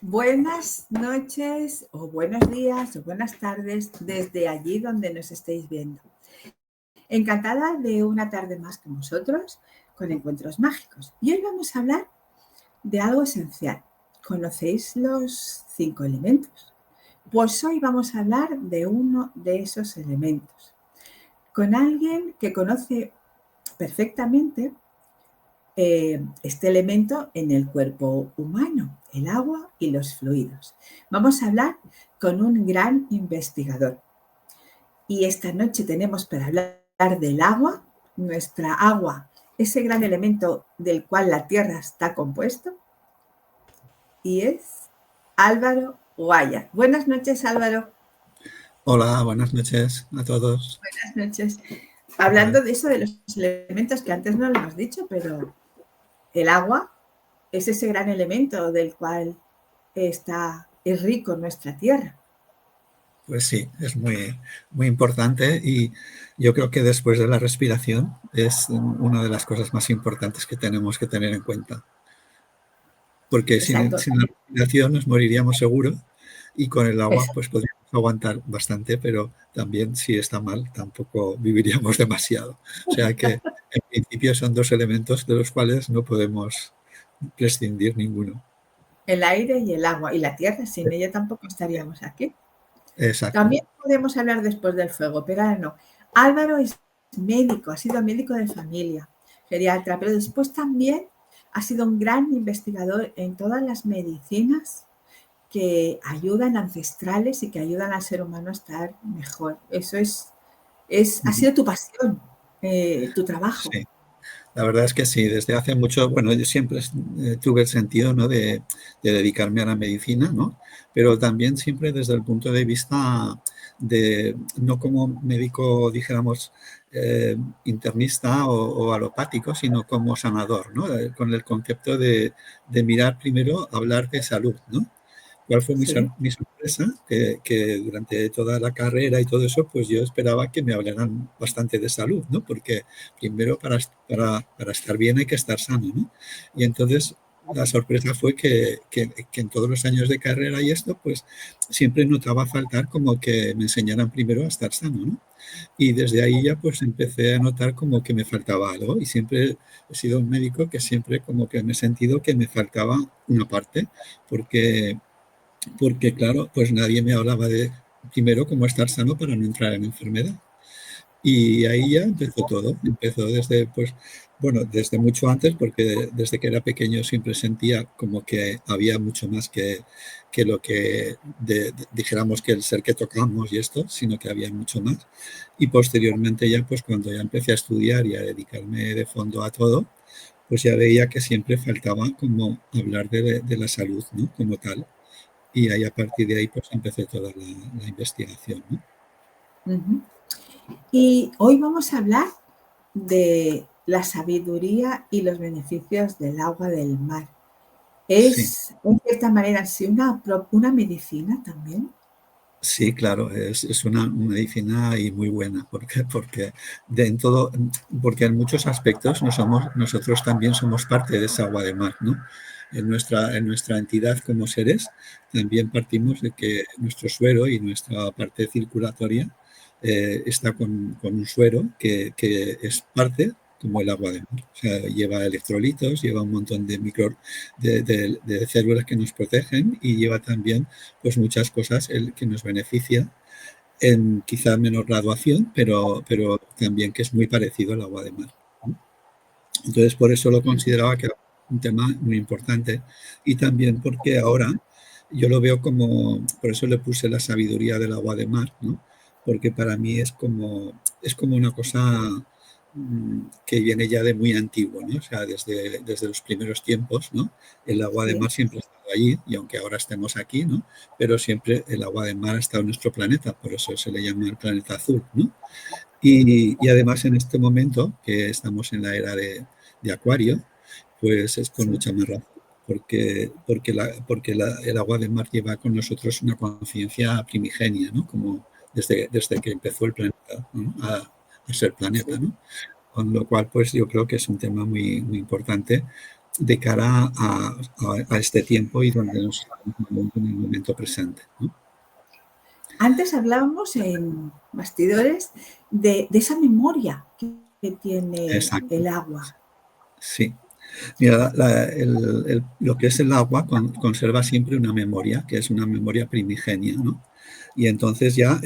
Buenas noches o buenos días o buenas tardes desde allí donde nos estéis viendo. Encantada de una tarde más con vosotros con Encuentros Mágicos. Y hoy vamos a hablar de algo esencial. ¿Conocéis los 5 elementos? Pues hoy vamos a hablar de uno de esos elementos con alguien que conoce perfectamente este elemento en el cuerpo humano, el agua y los fluidos. Vamos a hablar con un gran investigador. Y esta noche tenemos para hablar del agua, nuestra agua, ese gran elemento del cual la Tierra está compuesto, y es Álvaro Guaya. Buenas noches, Álvaro. Hola, buenas noches a todos. Buenas noches. Hablando de eso, de los elementos que antes no lo hemos dicho, pero el agua es ese gran elemento del cual es rico nuestra tierra. Pues sí, es muy importante y yo creo que después de la respiración es una de las cosas más importantes que tenemos que tener en cuenta. Porque Exacto. sin la respiración nos moriríamos seguro y con el agua Exacto. pues podríamos aguantar bastante, pero también si está mal tampoco viviríamos demasiado. O sea que en principio son dos elementos de los cuales no podemos prescindir ninguno. El aire y el agua y la tierra, sin ella tampoco estaríamos aquí. Exacto. También podemos hablar después del fuego, pero ahora no. Álvaro es médico, ha sido médico de familia, geriatra, pero después también ha sido un gran investigador en todas las medicinas que ayudan ancestrales y que ayudan al ser humano a estar mejor. Eso ha sido tu pasión, tu trabajo. Sí. La verdad es que sí, desde hace mucho, bueno, yo siempre tuve el sentido, ¿no?, de dedicarme a la medicina, ¿no? Pero también siempre desde el punto de vista de, no como médico, dijéramos, internista o alopático, sino como sanador, ¿no? Con el concepto de mirar primero, hablar de salud, ¿no? ¿Cuál fue Sí. mi sorpresa? Que durante toda la carrera y todo eso, pues yo esperaba que me hablaran bastante de salud, ¿no? Porque primero para estar bien hay que estar sano, ¿no? Y entonces la sorpresa fue que en todos los años de carrera y esto, pues siempre notaba faltar como que me enseñaran primero a estar sano, ¿no? Y desde ahí ya pues empecé a notar como que me faltaba algo y siempre he sido un médico que siempre como que me he sentido que me faltaba una parte, porque claro, pues nadie me hablaba de primero cómo estar sano para no entrar en enfermedad. Y ahí ya empezó todo, empezó desde, pues, bueno, desde mucho antes, porque desde que era pequeño siempre sentía como que había mucho más que lo que dijéramos que el ser que tocamos y esto, sino que había mucho más. Y posteriormente ya, pues cuando ya empecé a estudiar y a dedicarme de fondo a todo, pues ya veía que siempre faltaba como hablar de la salud, ¿no? Como tal. Y ahí a partir de ahí pues empecé toda la investigación, ¿no? Ujú. Y hoy vamos a hablar de la sabiduría y los beneficios del agua del mar. Sí, Es, en cierta manera, sí, una medicina también. sí, claro, es una medicina y muy buena, porque en todo, porque en muchos aspectos nosotros también somos parte de esa agua de mar, ¿no? En nuestra entidad como seres también partimos de que nuestro suero y nuestra parte circulatoria está con un suero que es parte como el agua de mar. O sea, lleva electrolitos, lleva un montón de de células que nos protegen y lleva también pues muchas cosas que nos beneficia en quizá menor graduación, pero también que es muy parecido al agua de mar, ¿no? Entonces, por eso lo consideraba que era un tema muy importante y también porque ahora yo lo veo como, por eso le puse la sabiduría del agua de mar, ¿no? Porque para mí es como una cosa que viene ya de muy antiguo, ¿no? O sea, desde los primeros tiempos, ¿no? El agua de Sí. mar siempre ha estado allí y aunque ahora estemos aquí, ¿no? Pero siempre el agua de mar ha estado en nuestro planeta, por eso se le llama el planeta azul, ¿no? Y además en este momento, que estamos en la era de Acuario, pues es con Sí. mucha más razón, porque el agua de mar lleva con nosotros una conciencia primigenia, ¿no? Como desde que empezó el planeta, ¿no? A ser planeta, Sí. ¿no? Con lo cual, pues yo creo que es un tema muy importante de cara a este tiempo y donde nos estamos moviendo en el momento presente, ¿no? Antes hablábamos en bastidores de esa memoria que tiene Exacto, el agua. sí. Mira, lo que es el agua conserva siempre una memoria, que es una memoria primigenia, ¿no? Y entonces ya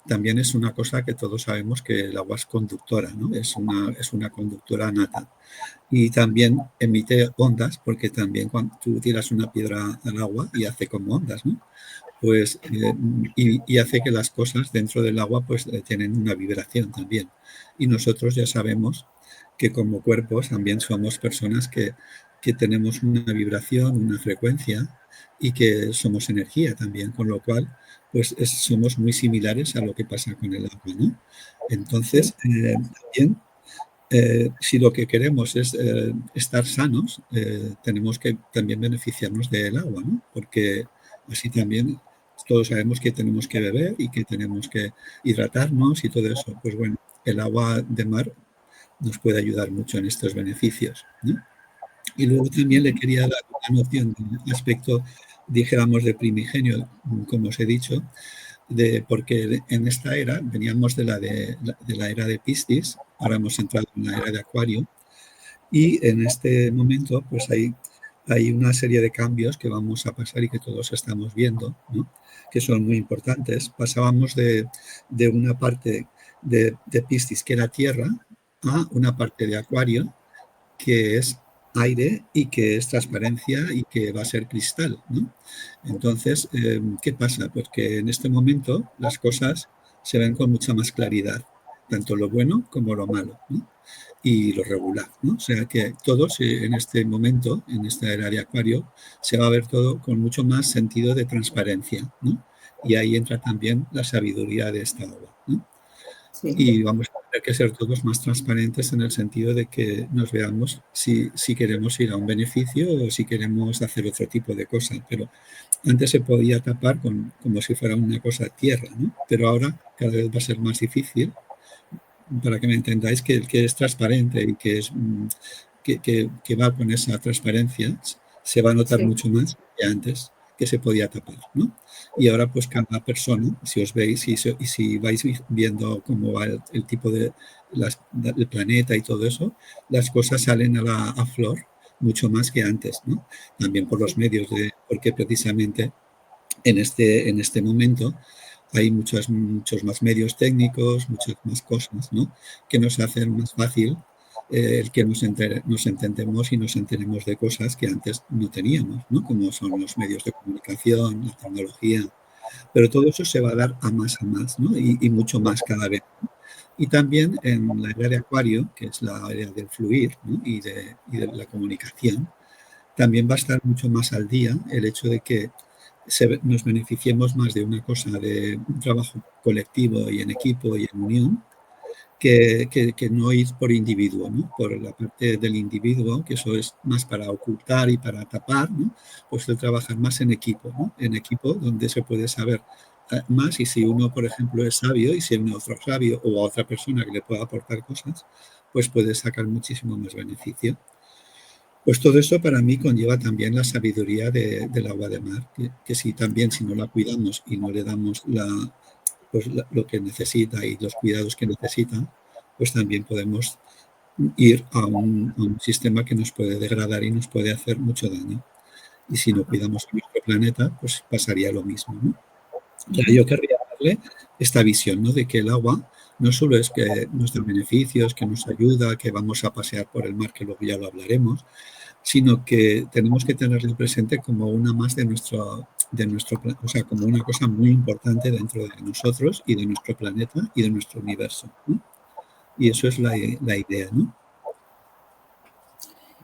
también es una cosa que todos sabemos, que el agua es conductora, ¿no? Es una conductora nata. Y también emite ondas, porque también cuando tú tiras una piedra al agua y hace como ondas, ¿no? Pues, y hace que las cosas dentro del agua pues tienen una vibración también. Y nosotros ya sabemos que como cuerpos también somos personas que tenemos una vibración, una frecuencia y que somos energía también, con lo cual pues somos muy similares a lo que pasa con el agua, ¿no? Sí, Entonces, también si lo que queremos es estar sanos, tenemos que también beneficiarnos del agua, ¿no? Porque así también todos sabemos que tenemos que beber y que tenemos que hidratarnos y todo eso. Pues bueno, el agua de mar nos puede ayudar mucho en estos beneficios, ¿no? Y luego también le quería dar una noción de aspecto, dijéramos, de primigenio, como os he dicho, porque en esta era veníamos de la era de Piscis, ahora hemos entrado en la era de Acuario, y en este momento pues hay una serie de cambios que vamos a pasar y que todos estamos viendo, ¿no? Que son muy importantes. Pasábamos de una parte de Piscis, que era tierra, a una parte de Acuario, que es aire y que es transparencia y que va a ser cristal, ¿no? Entonces, ¿qué pasa? Pues que en este momento las cosas se ven con mucha más claridad, tanto lo bueno como lo malo, ¿no? Y lo regular, ¿no? O sea que todos en este momento, en esta era de Acuario, se va a ver todo con mucho más sentido de transparencia, ¿no? Y ahí entra también la sabiduría de esta agua, ¿no? sí. Y vamos a tener que ser todos más transparentes en el sentido de que nos veamos si queremos ir a un beneficio o si queremos hacer otro tipo de cosas. Pero antes se podía tapar como si fuera una cosa tierra, ¿no? Pero ahora cada vez va a ser más difícil, para que me entendáis, que el que es transparente y que, que va con esa transparencia se va a notar Sí, mucho más que antes, que se podía tapar, ¿no? Y ahora pues cada persona, si os veis y si vais viendo cómo va el tipo del planeta y todo eso, las cosas salen a flor mucho más que antes, ¿no? También por los sí, medios, porque precisamente en este momento hay muchos más medios técnicos, muchas más cosas, ¿no? Que nos hacen más fácil el que nos entendemos y nos enteremos de cosas que antes no teníamos, ¿no? Como son los medios de comunicación, la tecnología. Pero todo eso se va a dar a más, ¿no? Y mucho más cada vez. Y también en la era de Acuario, que es la era del fluir, ¿no? Y de la comunicación, también va a estar mucho más al día el hecho de que nos beneficiemos más de una cosa, de un trabajo colectivo y en equipo y en unión, que no ir por individuo, ¿no? Por la parte del individuo, que eso es más para ocultar y para tapar, ¿no? Pues el trabajar más en equipo, ¿no? En equipo donde se puede saber más, y si uno, por ejemplo, es sabio y si hay otro sabio o a otra persona que le pueda aportar cosas, pues puede sacar muchísimo más beneficio. Pues todo eso para mí conlleva también la sabiduría del agua de mar, que si también si no la cuidamos y no le damos lo que necesita y los cuidados que necesita, pues también podemos ir a un sistema que nos puede degradar y nos puede hacer mucho daño. Y si no ajá, cuidamos nuestro planeta, pues pasaría lo mismo, ¿no? O sea, ujú, yo querría darle esta visión, ¿no? De que el agua no solo es que nos da beneficios, que nos ayuda, que vamos a pasear por el mar, que luego ya lo hablaremos, sino que tenemos que tenerlo presente como una más o sea, como una cosa muy importante dentro de nosotros y de nuestro planeta y de nuestro universo, ¿no? Y eso es la idea, ¿no?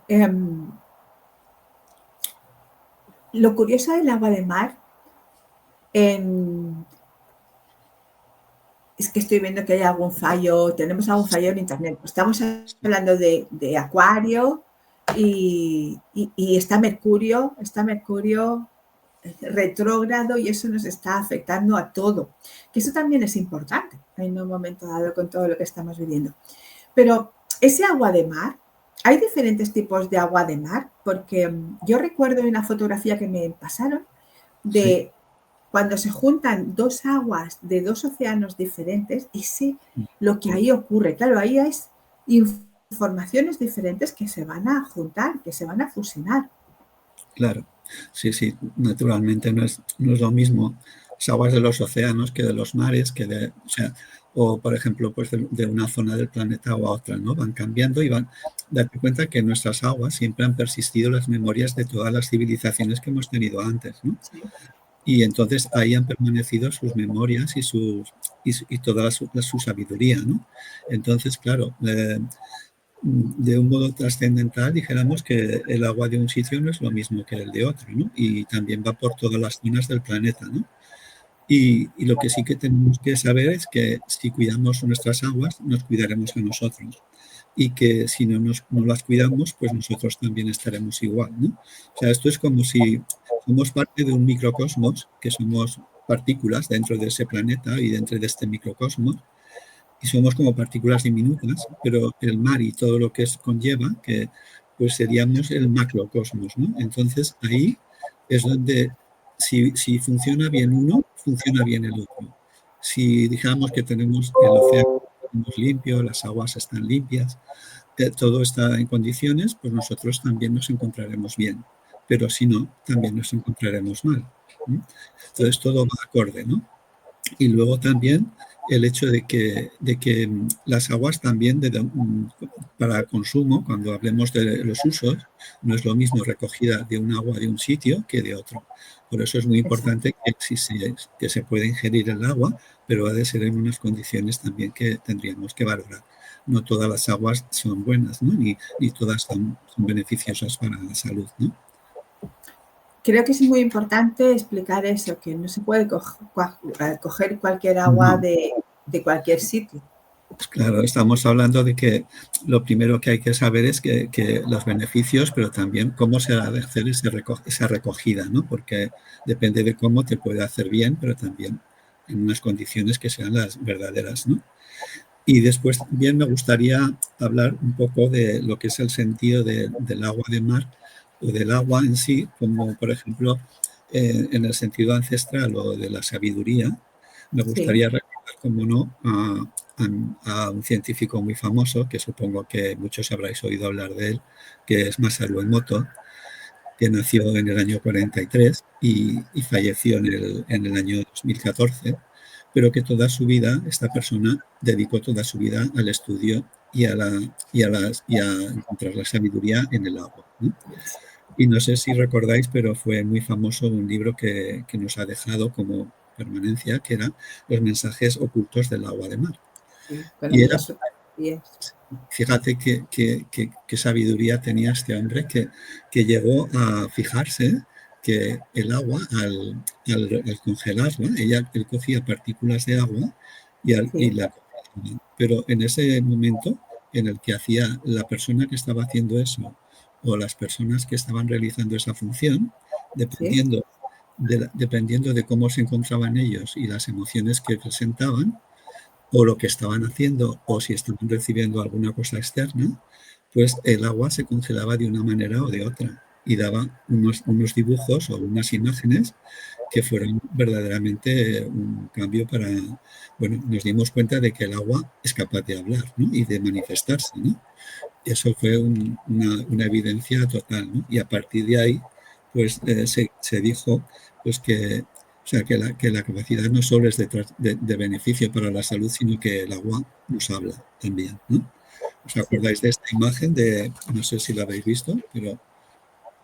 Em, lo curioso del agua de mar en- es que estoy viendo que hay algún fallo, tenemos algún fallo en internet. Estamos hablando de Acuario y está Mercurio retrógrado y eso nos está afectando a todo. Que eso también es importante en un momento dado con todo lo que estamos viviendo. Pero ese agua de mar hay diferentes tipos de agua de mar, porque yo recuerdo una fotografía que me pasaron Sí, de cuando se juntan dos aguas de dos océanos diferentes, ese, lo que ahí ocurre. Claro, ahí hay informaciones diferentes que se van a juntar, que se van a fusionar. claro. Sí, sí, naturalmente no es lo mismo las aguas de los océanos que de los mares, o sea, o por ejemplo, pues de una zona del planeta a otra, ¿no? Van cambiando y date cuenta que en nuestras aguas siempre han persistido las memorias de todas las civilizaciones que hemos tenido antes, ¿no? Sí, Y entonces ahí han permanecido sus memorias y toda su sabiduría, ¿no? Entonces, claro, de un modo trascendental, dijéramos que el agua de un sitio no es lo mismo que el de otro, ¿no? Y también va por todas las zonas del planeta, ¿no? Y lo que sí que tenemos que saber es que si cuidamos nuestras aguas, nos cuidaremos a nosotros. Y que si no las cuidamos, pues nosotros también estaremos igual, ¿no? O sea, esto es como si somos parte de un microcosmos, que somos partículas dentro de ese planeta y dentro de este microcosmos, y somos como partículas diminutas, pero el mar y todo lo que conlleva, que pues seríamos el macrocosmos, ¿no? Entonces ahí es donde si funciona bien uno, funciona bien el otro. Si dijéramos que tenemos el océano limpio, las aguas están limpias, todo está en condiciones, pues nosotros también nos encontraremos bien. Pero si no, también nos encontraremos mal. ¿No? sí, Entonces todo va acorde, ¿no? Y luego también el hecho de que las aguas también para consumo, cuando hablemos de los usos, no es lo mismo recogida de un agua de un sitio que de otro. Por eso es muy exacto. importante que se puede ingerir el agua, pero ha de ser en unas condiciones también que tendríamos que valorar. No todas las aguas son buenas, ¿no? Ni todas son beneficiosas para la salud, ¿no? Creo que es muy importante explicar eso, que no se puede coger cualquier agua No. de cualquier sitio. Claro, estamos hablando de que lo primero que hay que saber es que los beneficios, pero también cómo se ha de hacer esa recogida, ¿no? Porque depende de cómo te puede hacer bien, pero también en unas condiciones que sean las verdaderas, ¿no? Y después bien me gustaría hablar un poco de lo que es el sentido del agua de mar o del agua en sí, como por ejemplo en el sentido ancestral o de la sabiduría. Me Sí, gustaría recordar, como no, a un científico muy famoso, que supongo que muchos habréis oído hablar de él, que es Masaru Emoto, que nació en el año 43 y falleció en el año 2014, pero que toda su vida, esta persona dedicó toda su vida al estudio y a encontrar la sabiduría en el agua, ¿no? Y no sé si recordáis, pero fue muy famoso un libro que nos ha dejado como permanencia, que era Los mensajes ocultos del agua de mar. sí, con Y el era, de los superpies. fíjate qué sabiduría tenía este hombre que llegó a fijarse que el agua, al congelarla, él cocía partículas de agua y Sí, la congelaba. Pero en ese momento en el que hacía la persona que estaba haciendo eso o las personas que estaban realizando esa función, sí, dependiendo de cómo se encontraban ellos y las emociones que presentaban, o lo que estaban haciendo o si estaban recibiendo alguna cosa externa, pues el agua se congelaba de una manera o de otra y daba unos dibujos o unas imágenes que fueron verdaderamente un cambio para, bueno, nos dimos cuenta de que el agua es capaz de hablar, ¿no? Y de manifestarse, ¿no? Eso fue una evidencia total, ¿no? Y a partir de ahí, pues se dijo pues que, o sea, que la capacidad no solo es de beneficio para la salud, sino que el agua nos habla también, ¿no? ¿Os sí, acordáis de esta imagen no sé si la habéis visto, pero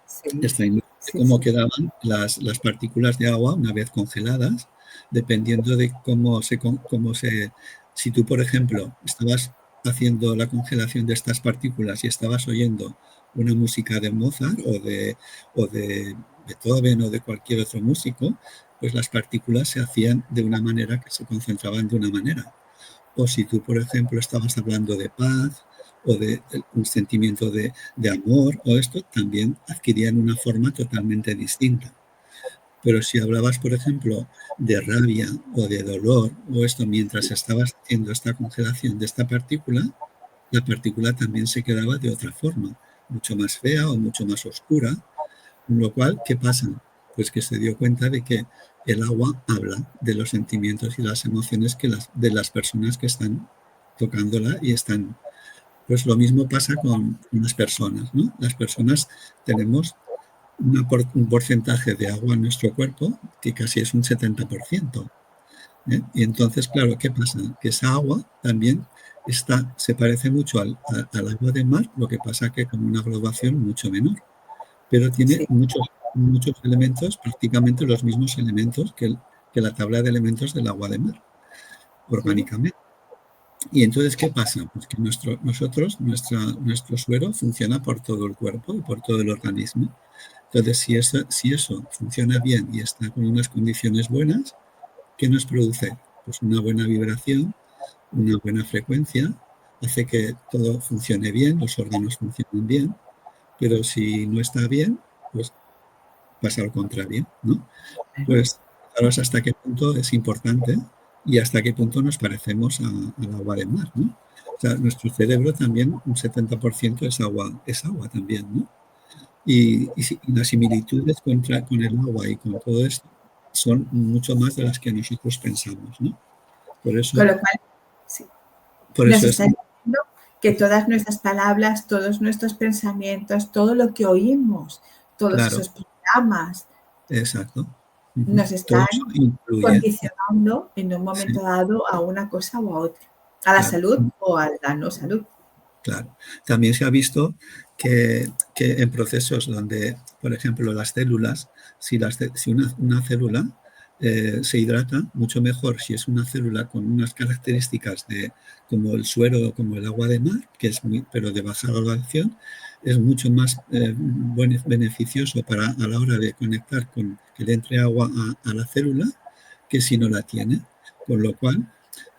sí, esta imagen de sí, cómo sí, quedaban las partículas de agua una vez congeladas, dependiendo de si tú, por ejemplo, estabas haciendo la congelación de estas partículas y estabas oyendo una música de Mozart o de Beethoven o de cualquier otro músico, pues las partículas se hacían de una manera que se concentraban de una manera. O si tú, por ejemplo, estabas hablando de paz o de un sentimiento de amor o esto, también adquirían una forma totalmente distinta. Pero si hablabas, por ejemplo, de rabia o de dolor o esto mientras estabas haciendo esta congelación de esta partícula, la partícula también se quedaba de otra forma, mucho más fea o mucho más oscura, con lo cual, ¿qué pasa? Pues que se dio cuenta de que el agua habla de los sentimientos y las emociones de las personas que están tocándola y están. Pues lo mismo pasa con las personas, ¿no? Las personas tenemos un porcentaje de agua en nuestro cuerpo que casi es un 70%. Y entonces, claro, ¿qué pasa? Que esa agua también se parece mucho al agua de mar, lo que pasa que con una graduación mucho menor, pero tiene Sí, muchos elementos, prácticamente los mismos elementos que la tabla de elementos del agua de mar, sí. orgánicamente. Y entonces, ¿qué pasa? Pues que nuestro suero funciona por todo el cuerpo y por todo el organismo. Entonces, si eso funciona bien y está con unas condiciones buenas, ¿qué nos produce? Pues una buena vibración, una buena frecuencia, hace que todo funcione bien, los órganos funcionen bien, pero si no está bien, pues pasa al contrario, ¿no? Claro. Pues fijaros hasta qué punto es importante y hasta qué punto nos parecemos al agua de mar, ¿no? O sea, nuestro cerebro también, un 70% es agua también, ¿no? Y las similitudes con el agua y con todo esto son mucho más de las que nosotros pensamos, ¿no? Por eso, Con lo cual, sí, por nos eso es, está diciendo que todas nuestras palabras, todos nuestros pensamientos, todo lo que oímos, todos claro, esos programas, exacto. Ujú. nos Todo están eso influye, condicionando en un sí, momento dado a una cosa o a otra, a la claro. salud o a la no salud. Claro. También se ha visto que en procesos donde, por ejemplo, las células, si una célula se hidrata mucho mejor si es una célula con unas características como el suero o como el agua de mar, pero de baja graduación, es mucho más beneficioso a la hora de conectar con que le entre agua a la célula que si no la tiene. Con lo cual,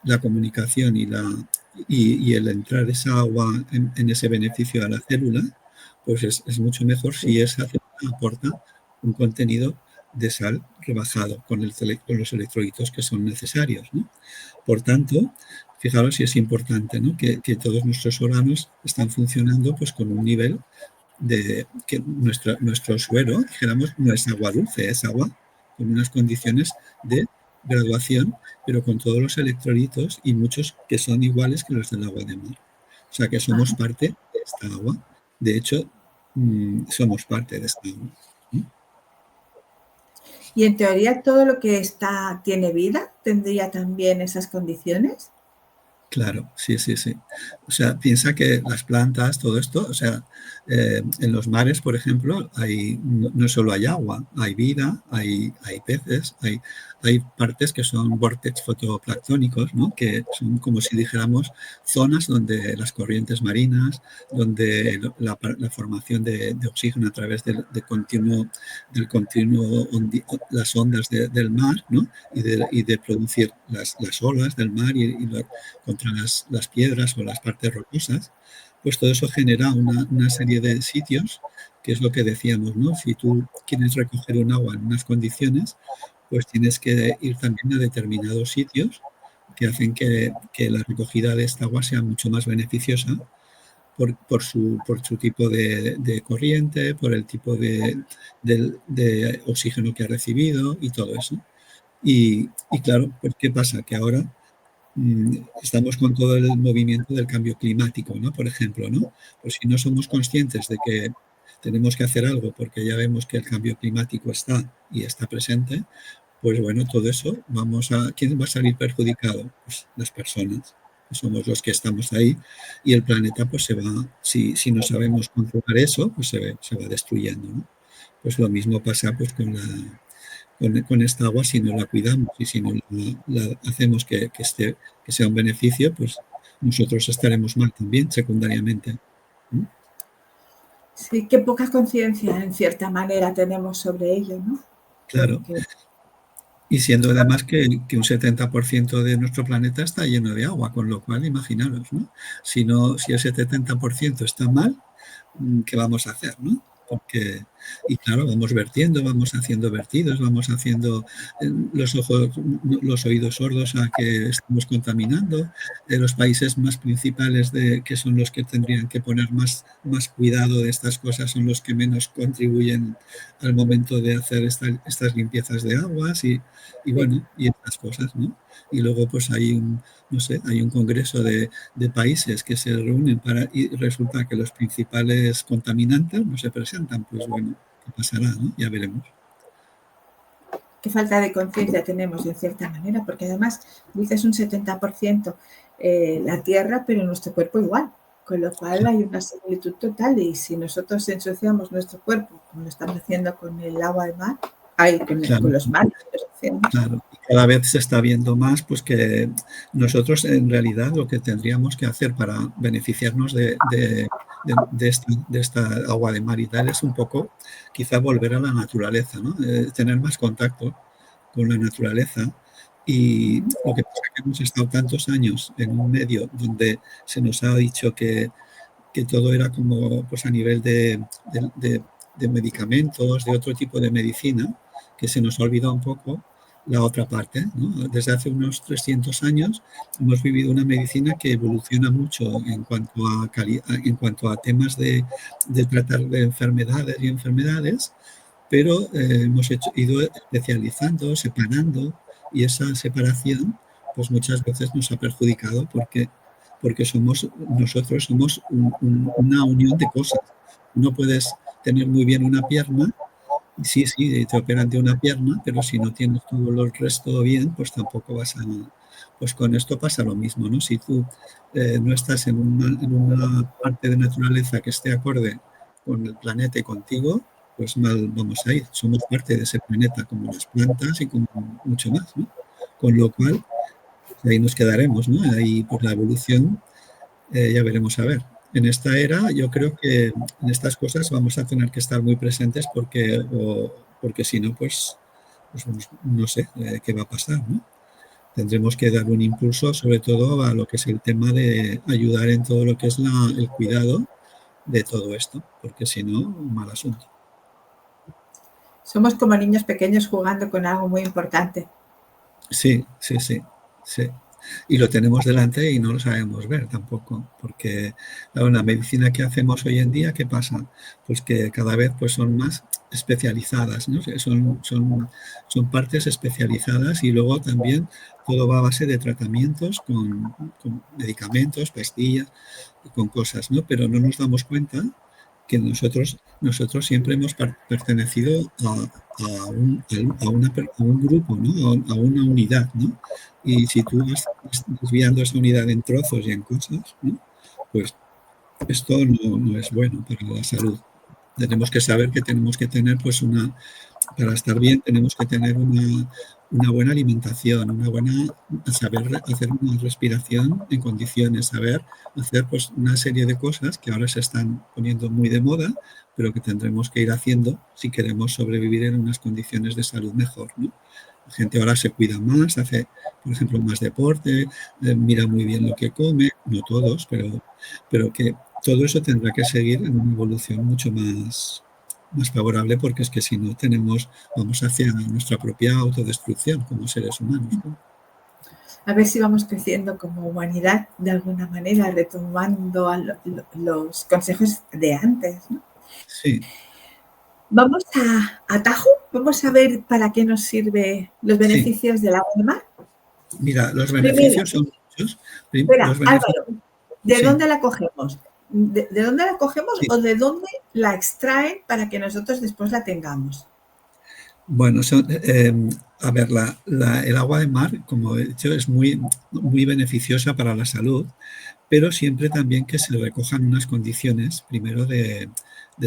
la comunicación y el entrar esa agua en ese beneficio a la célula, pues es mucho mejor si esa célula aporta un contenido de sal rebajado con los electrolitos que son necesarios, ¿no? Por tanto, fijaros si es importante, ¿no? Que todos nuestros órganos están funcionando pues, con un nivel de que nuestro suero, dijéramos, no es agua dulce, es agua con unas condiciones de graduación, pero con todos los electrolitos y muchos que son iguales que los del agua de mar. O sea que somos Ajá. parte de esta agua. De hecho, somos parte de esta agua. Y en teoría todo lo que tiene vida tendría también esas condiciones. Claro, sí, sí, sí. O sea, piensa que las plantas, todo esto, o sea, en los mares, por ejemplo, no solo hay agua, hay vida, hay peces, hay partes que son vórtices fotoplanctónicos, ¿no? Que son como si dijéramos zonas donde las corrientes marinas, donde la formación de oxígeno a través las ondas del mar, ¿no? Y de producir las olas del mar contra las piedras o las partes rocosas, pues todo eso genera una serie de sitios, que es lo que decíamos, ¿no? Si tú quieres recoger un agua en unas condiciones, pues tienes que ir también a determinados sitios que hacen que la recogida de esta agua sea mucho más beneficiosa por su tipo de corriente, por el tipo de oxígeno que ha recibido y todo eso. Y claro, pues ¿qué pasa? Que ahora estamos con todo el movimiento del cambio climático, ¿no? Por ejemplo, ¿no? Pues si no somos conscientes de que tenemos que hacer algo porque ya vemos que el cambio climático está y está presente, pues bueno, todo eso, ¿quién va a salir perjudicado? Pues las personas, que somos los que estamos ahí, y el planeta, pues si no sabemos controlar eso, pues se va destruyendo, ¿no? Pues lo mismo pasa pues con esta agua si no la cuidamos y si no la hacemos que sea un beneficio, pues nosotros estaremos mal también, secundariamente. ¿Mm? Sí, qué poca conciencia en cierta manera tenemos sobre ello, ¿no? Claro. Porque Y siendo además que un 70% de nuestro planeta está lleno de agua, con lo cual imaginaros, ¿no? Si ese 70% está mal, ¿qué vamos a hacer, no? Porque Y claro, vamos vertiendo, vamos haciendo vertidos, vamos haciendo los oídos sordos a que estamos contaminando. Los países más principales que son los que tendrían que poner más cuidado de estas cosas son los que menos contribuyen al momento de hacer estas limpiezas de aguas y bueno, y estas cosas, ¿no? Y luego pues no sé, hay un congreso de países que se reúnen y resulta que los principales contaminantes no se presentan, pues bueno, ¿qué pasará, no? Ya veremos. Qué falta de conciencia tenemos, en cierta manera, porque además dices un 70% la tierra, pero nuestro cuerpo igual, con lo cual hay una similitud total y si nosotros ensuciamos nuestro cuerpo, como lo estamos haciendo con el agua de mar, con los mares, claro, y cada vez se está viendo más pues que nosotros en realidad lo que tendríamos que hacer para beneficiarnos de esta agua de mar y tal es un poco quizá volver a la naturaleza, ¿no? Tener más contacto con la naturaleza. Y lo que pasa es que hemos estado tantos años en un medio donde se nos ha dicho que todo era como pues a nivel de medicamentos, de otro tipo de medicina, que se nos ha olvidado un poco la otra parte, ¿no? Desde hace unos 300 años hemos vivido una medicina que evoluciona mucho en cuanto a temas de tratar de enfermedades, pero hemos ido especializando, separando, y esa separación pues muchas veces nos ha perjudicado porque nosotros somos una unión de cosas. No puedes tener muy bien una pierna, sí, te operan de una pierna, pero si no tienes todo el resto bien, pues tampoco vas a... Pues con esto pasa lo mismo, ¿no? Si tú no estás en una parte de naturaleza que esté acorde con el planeta y contigo, pues mal vamos a ir. Somos parte de ese planeta, como las plantas y como mucho más, ¿no? Con lo cual, pues ahí nos quedaremos, ¿no? Ahí por la evolución ya veremos a ver. En esta era yo creo que en estas cosas vamos a tener que estar muy presentes porque si no, pues no sé qué va a pasar, ¿no? Tendremos que dar un impulso sobre todo a lo que es el tema de ayudar en todo lo que es el cuidado de todo esto, porque si no, un mal asunto. Somos como niños pequeños jugando con algo muy importante. Sí. Y lo tenemos delante y no lo sabemos ver tampoco, porque la medicina que hacemos hoy en día, ¿qué pasa? Pues que cada vez pues, son más especializadas, ¿no? Son partes especializadas y luego también todo va a base de tratamientos con medicamentos, pastillas, con cosas, ¿no? Pero no nos damos cuenta que nosotros siempre hemos pertenecido a un grupo, ¿no? A una unidad, ¿no? Y si tú vas desviando esa unidad en trozos y en cosas, ¿no? Pues esto no es bueno para la salud. Tenemos que saber que tenemos que tener, pues, para estar bien, tenemos que tener una buena alimentación, saber hacer una respiración en condiciones, saber hacer pues una serie de cosas que ahora se están poniendo muy de moda, pero que tendremos que ir haciendo si queremos sobrevivir en unas condiciones de salud mejor, ¿no? La gente ahora se cuida más, hace, por ejemplo, más deporte, mira muy bien lo que come, no todos, pero que todo eso tendrá que seguir en una evolución mucho más favorable, porque es que si no vamos hacia nuestra propia autodestrucción como seres humanos, ¿no? A ver si vamos creciendo como humanidad de alguna manera, retomando los consejos de antes, ¿no? Sí. Vamos a Tajo, vamos a ver para qué nos sirve los beneficios del agua de mar. Mira, los beneficios son muchos. Espera, Álvaro, ¿de dónde la cogemos? ¿De dónde la cogemos o de dónde la extraen para que nosotros después la tengamos? Bueno, a ver, el agua de mar, como he dicho, es muy beneficiosa para la salud, pero siempre también que se recojan unas condiciones, primero de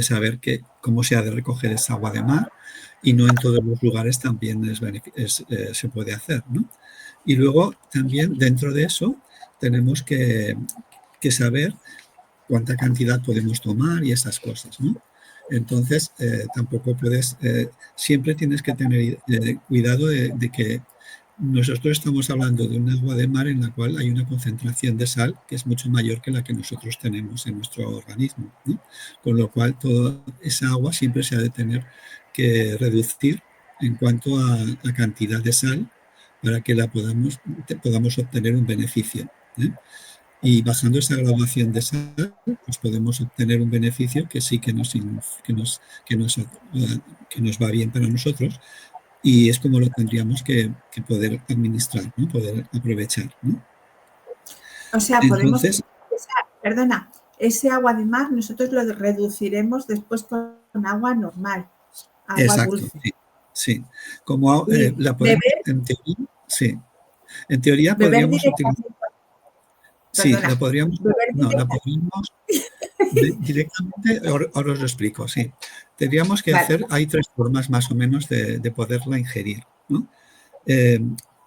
saber cómo se ha de recoger esa agua de mar, y no en todos los lugares también se puede hacer, ¿no? Y luego también dentro de eso tenemos que saber cuánta cantidad podemos tomar y esas cosas, ¿no? Entonces, tampoco puedes, siempre tienes que tener cuidado de que nosotros estamos hablando de un agua de mar en la cual hay una concentración de sal que es mucho mayor que la que nosotros tenemos en nuestro organismo, ¿no? Con lo cual toda esa agua siempre se ha de tener que reducir en cuanto a la cantidad de sal para que podamos obtener un beneficio, ¿eh? Y bajando esa graduación de sal, pues podemos obtener un beneficio que sí que nos, que nos va bien para nosotros, y es como lo tendríamos que poder administrar, ¿no? Poder aprovechar, ¿no? O sea, podemos, Entonces, perdona, ese agua de mar nosotros lo reduciremos después con agua normal, agua exacto, dulce. sí, sí. Como Y la podemos, beber, en teoría, sí, en teoría beber podríamos utilizar, directamente, sí, perdona, beber la directamente, podríamos directamente, ahora os lo explico, sí. Tendríamos que vale, hacer, hay tres formas más o menos de poderla ingerir, ¿no? Eh,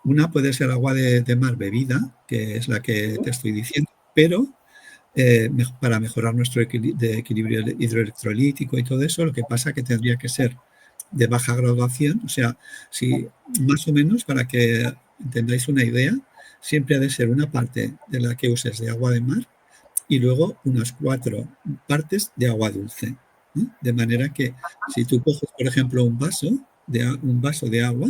una puede ser agua de mar bebida, que es la que te estoy diciendo, pero para mejorar nuestro equilibrio hidroelectrolítico y todo eso, lo que pasa que tendría que ser de baja graduación, o sea, si más o menos, para que entendáis una idea, siempre ha de ser una parte de la que uses de agua de mar y luego unas 4 partes de agua dulce, ¿no? De manera que si tú coges, por ejemplo, un vaso de agua,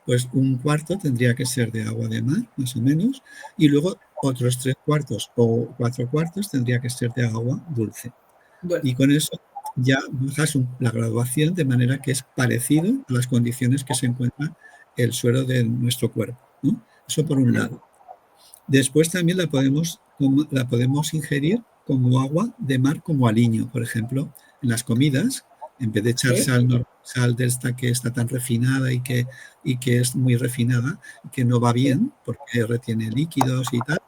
pues un cuarto tendría que ser de agua de mar, más o menos, y luego otros 3 cuartos o 4 cuartos tendría que ser de agua dulce. dulce. Y con eso ya bajas la graduación de manera que es parecido a las condiciones que se encuentra el suero de nuestro cuerpo, ¿no? Eso por un lado. Después también la podemos ingerir como agua de mar, como aliño, por ejemplo, en las comidas, en vez de echar ¿Sí? sal de esta que está tan refinada y que es muy refinada, que no va ¿Sí? bien porque retiene líquidos y tal,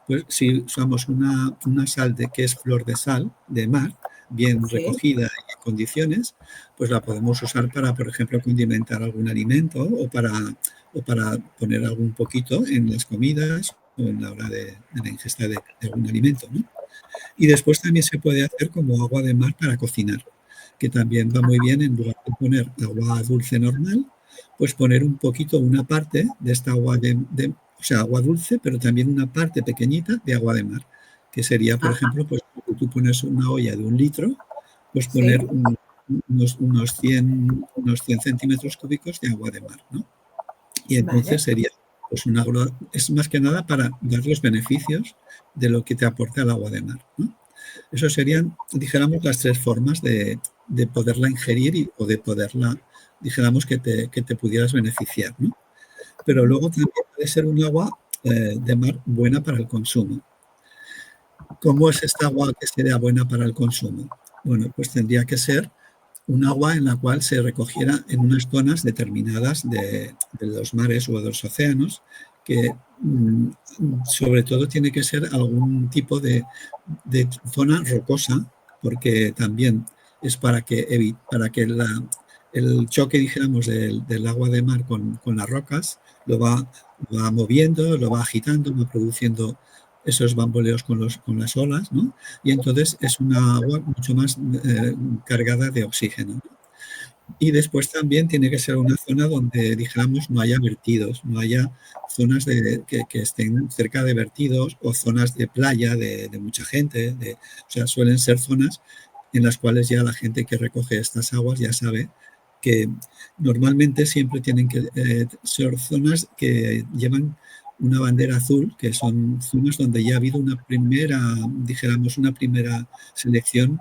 pues si usamos una sal que es flor de sal, de mar, bien ¿Sí? recogida y en condiciones, pues la podemos usar para, por ejemplo, condimentar algún alimento o para poner algún poquito en las comidas o en la hora de la ingesta de algún alimento, ¿no? Y después también se puede hacer como agua de mar para cocinar, que también va muy bien en lugar de poner agua dulce normal, pues poner un poquito, una parte de esta agua o sea, agua dulce, pero también una parte pequeñita de agua de mar, que sería, por Ajá, ejemplo, pues tú pones una olla de 1 litro, pues poner sí, unos 100 centímetros cúbicos de agua de mar, ¿no? Y entonces vale, sería, pues es más que nada para dar los beneficios de lo que te aporta el agua de mar, ¿no? Eso serían, dijéramos, las 3 formas de poderla ingerir o de poderla, dijéramos, que te pudieras beneficiar, ¿no? Pero luego también puede ser un agua de mar buena para el consumo. ¿Cómo es esta agua que sería buena para el consumo? Bueno, pues tendría que ser un agua en la cual se recogiera en unas zonas determinadas de los mares o de los océanos, que sobre todo tiene que ser algún tipo de zona rocosa, porque también es para que el choque, dijéramos, del agua de mar con las rocas va moviendo, lo va agitando, va produciendo esos bamboleos con las olas, ¿no? Y entonces es una agua mucho más cargada de oxígeno, ¿no? Y después también tiene que ser una zona donde, dijéramos, no haya vertidos, no haya zonas que estén cerca de vertidos o zonas de playa de mucha gente. O sea, suelen ser zonas en las cuales ya la gente que recoge estas aguas ya sabe que normalmente siempre tienen que ser zonas que llevan una bandera azul, que son zonas donde ya ha habido una primera, dijéramos, una primera selección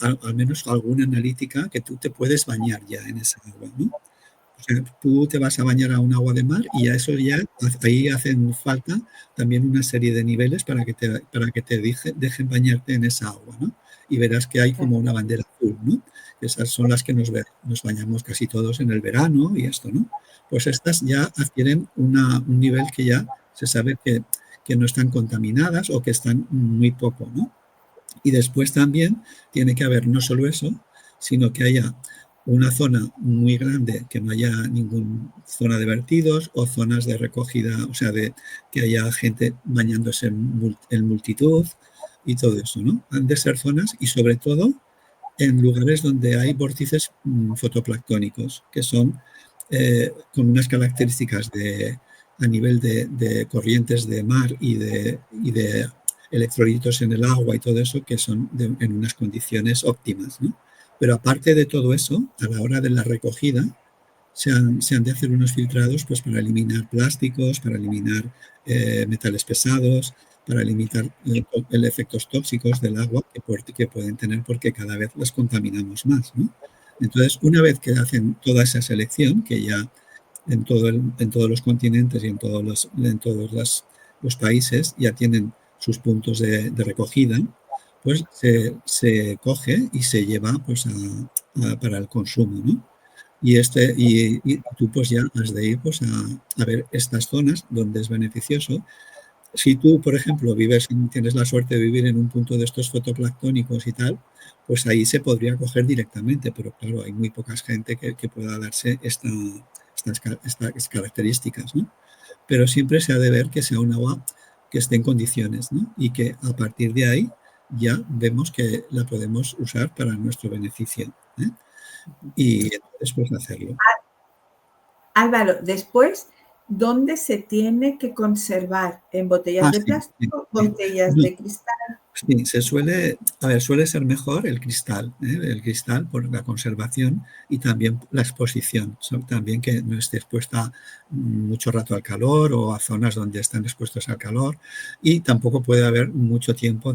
al menos alguna analítica que tú te puedes bañar ya en esa agua, ¿no? O sea, tú te vas a bañar a un agua de mar y a eso ya, ahí hacen falta también una serie de niveles para que te dejen bañarte en esa agua, ¿no? Y verás que hay claro, como una bandera azul, ¿no? Esas son las que nos bañamos casi todos en el verano y esto, ¿no? Pues estas ya adquieren un nivel que ya se sabe que no están contaminadas o que están muy poco, ¿no? Y después también tiene que haber no solo eso, sino que haya una zona muy grande, que no haya ninguna zona de vertidos o zonas de recogida, o sea, que haya gente bañándose en multitud y todo eso, ¿no? Han de ser zonas y sobre todo en lugares donde hay vórtices fotoplanctónicos, que son con unas características a nivel de corrientes de mar y de electrolitos en el agua y todo eso que son en unas condiciones óptimas, ¿no? Pero aparte de todo eso, a la hora de la recogida, se han de hacer unos filtrados pues, para eliminar plásticos, para eliminar metales pesados, para eliminar efectos tóxicos del agua que pueden tener porque cada vez las contaminamos más, ¿no? Entonces, una vez que hacen toda esa selección, que ya en todos los continentes y en todos los países ya tienen sus puntos de recogida, pues se coge y se lleva pues, para el consumo, ¿no? Y tú pues ya has de ir pues, a ver estas zonas donde es beneficioso. Si tú, por ejemplo, tienes la suerte de vivir en un punto de estos fotoplanctónicos y tal, pues ahí se podría coger directamente, pero claro, hay muy poca gente que pueda darse estas características, ¿no? Pero siempre se ha de ver que sea un agua que esté en condiciones, ¿no? Y que a partir de ahí ya vemos que la podemos usar para nuestro beneficio, ¿eh? Y después hacerlo. Álvaro, después, ¿dónde se tiene que conservar? ¿En botellas de Sí, sí, plástico, sí. botellas No, de cristal? sí, suele ser mejor el cristal, ¿eh? El cristal por la conservación y también la exposición, también que no esté expuesta mucho rato al calor o a zonas donde están expuestos al calor y tampoco puede haber mucho tiempo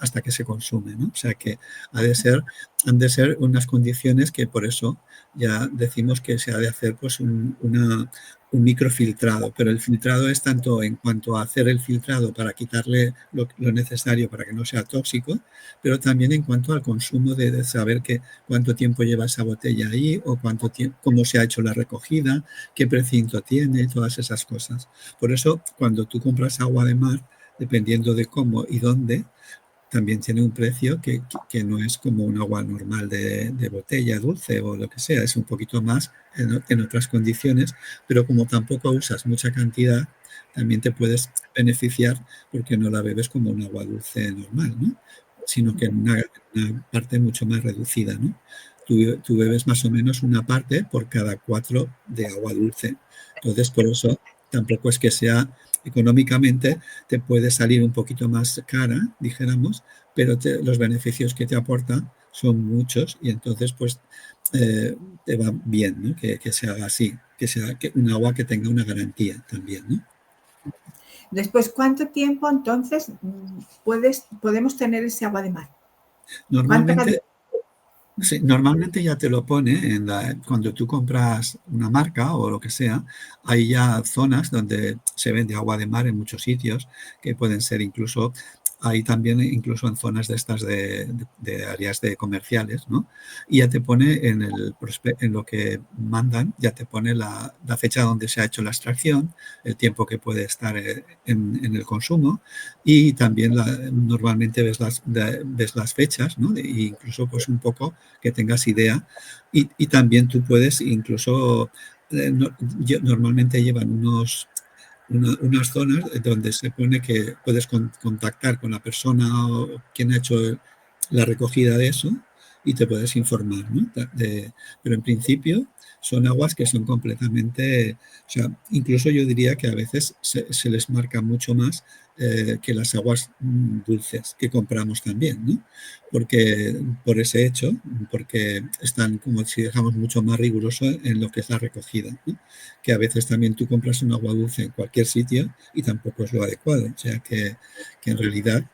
hasta que se consume, ¿no? O sea que han de ser unas condiciones que por eso ya decimos que se ha de hacer pues un microfiltrado, pero el filtrado es tanto en cuanto a hacer el filtrado para quitarle lo necesario para que no sea tóxico, pero también en cuanto al consumo de saber cuánto tiempo lleva esa botella ahí o cómo se ha hecho la recogida, qué precinto tiene, todas esas cosas. Por eso, cuando tú compras agua de mar, dependiendo de cómo y dónde, también tiene un precio que no es como un agua normal de botella dulce o lo que sea, es un poquito más en otras condiciones, pero como tampoco usas mucha cantidad, también te puedes beneficiar porque no la bebes como un agua dulce normal, ¿no? Sino que en una parte mucho más reducida, ¿no? Tú bebes más o menos una parte por cada 4 de agua dulce. Entonces, por eso tampoco es que sea económicamente te puede salir un poquito más cara, dijéramos, pero los beneficios que te aporta son muchos y entonces pues te va bien, ¿no? Que se haga así, que sea un agua que tenga una garantía también, ¿no? Después, ¿cuánto tiempo entonces podemos tener ese agua de mar? ¿Cuánto Normalmente cantidad? Sí, normalmente ya te lo pone cuando tú compras una marca o lo que sea, hay ya zonas donde se vende agua de mar en muchos sitios, que pueden ser incluso, hay también incluso en zonas de estas de áreas de comerciales, ¿no? Y ya te pone en lo que mandan, ya te pone la fecha donde se ha hecho la extracción, el tiempo que puede estar en el consumo y también normalmente ves las fechas, ¿no? E incluso pues un poco que tengas idea. Y también tú puedes incluso, normalmente llevan unas zonas donde se pone que puedes contactar con la persona o quien ha hecho la recogida de eso y te puedes informar, ¿no? Pero en principio son aguas que son completamente, o sea, incluso yo diría que a veces se les marca mucho más que las aguas dulces que compramos también, ¿no? Porque por ese hecho, porque están como si dejamos mucho más riguroso en lo que es la recogida, ¿no? Que a veces también tú compras un agua dulce en cualquier sitio y tampoco es lo adecuado, o sea que en realidad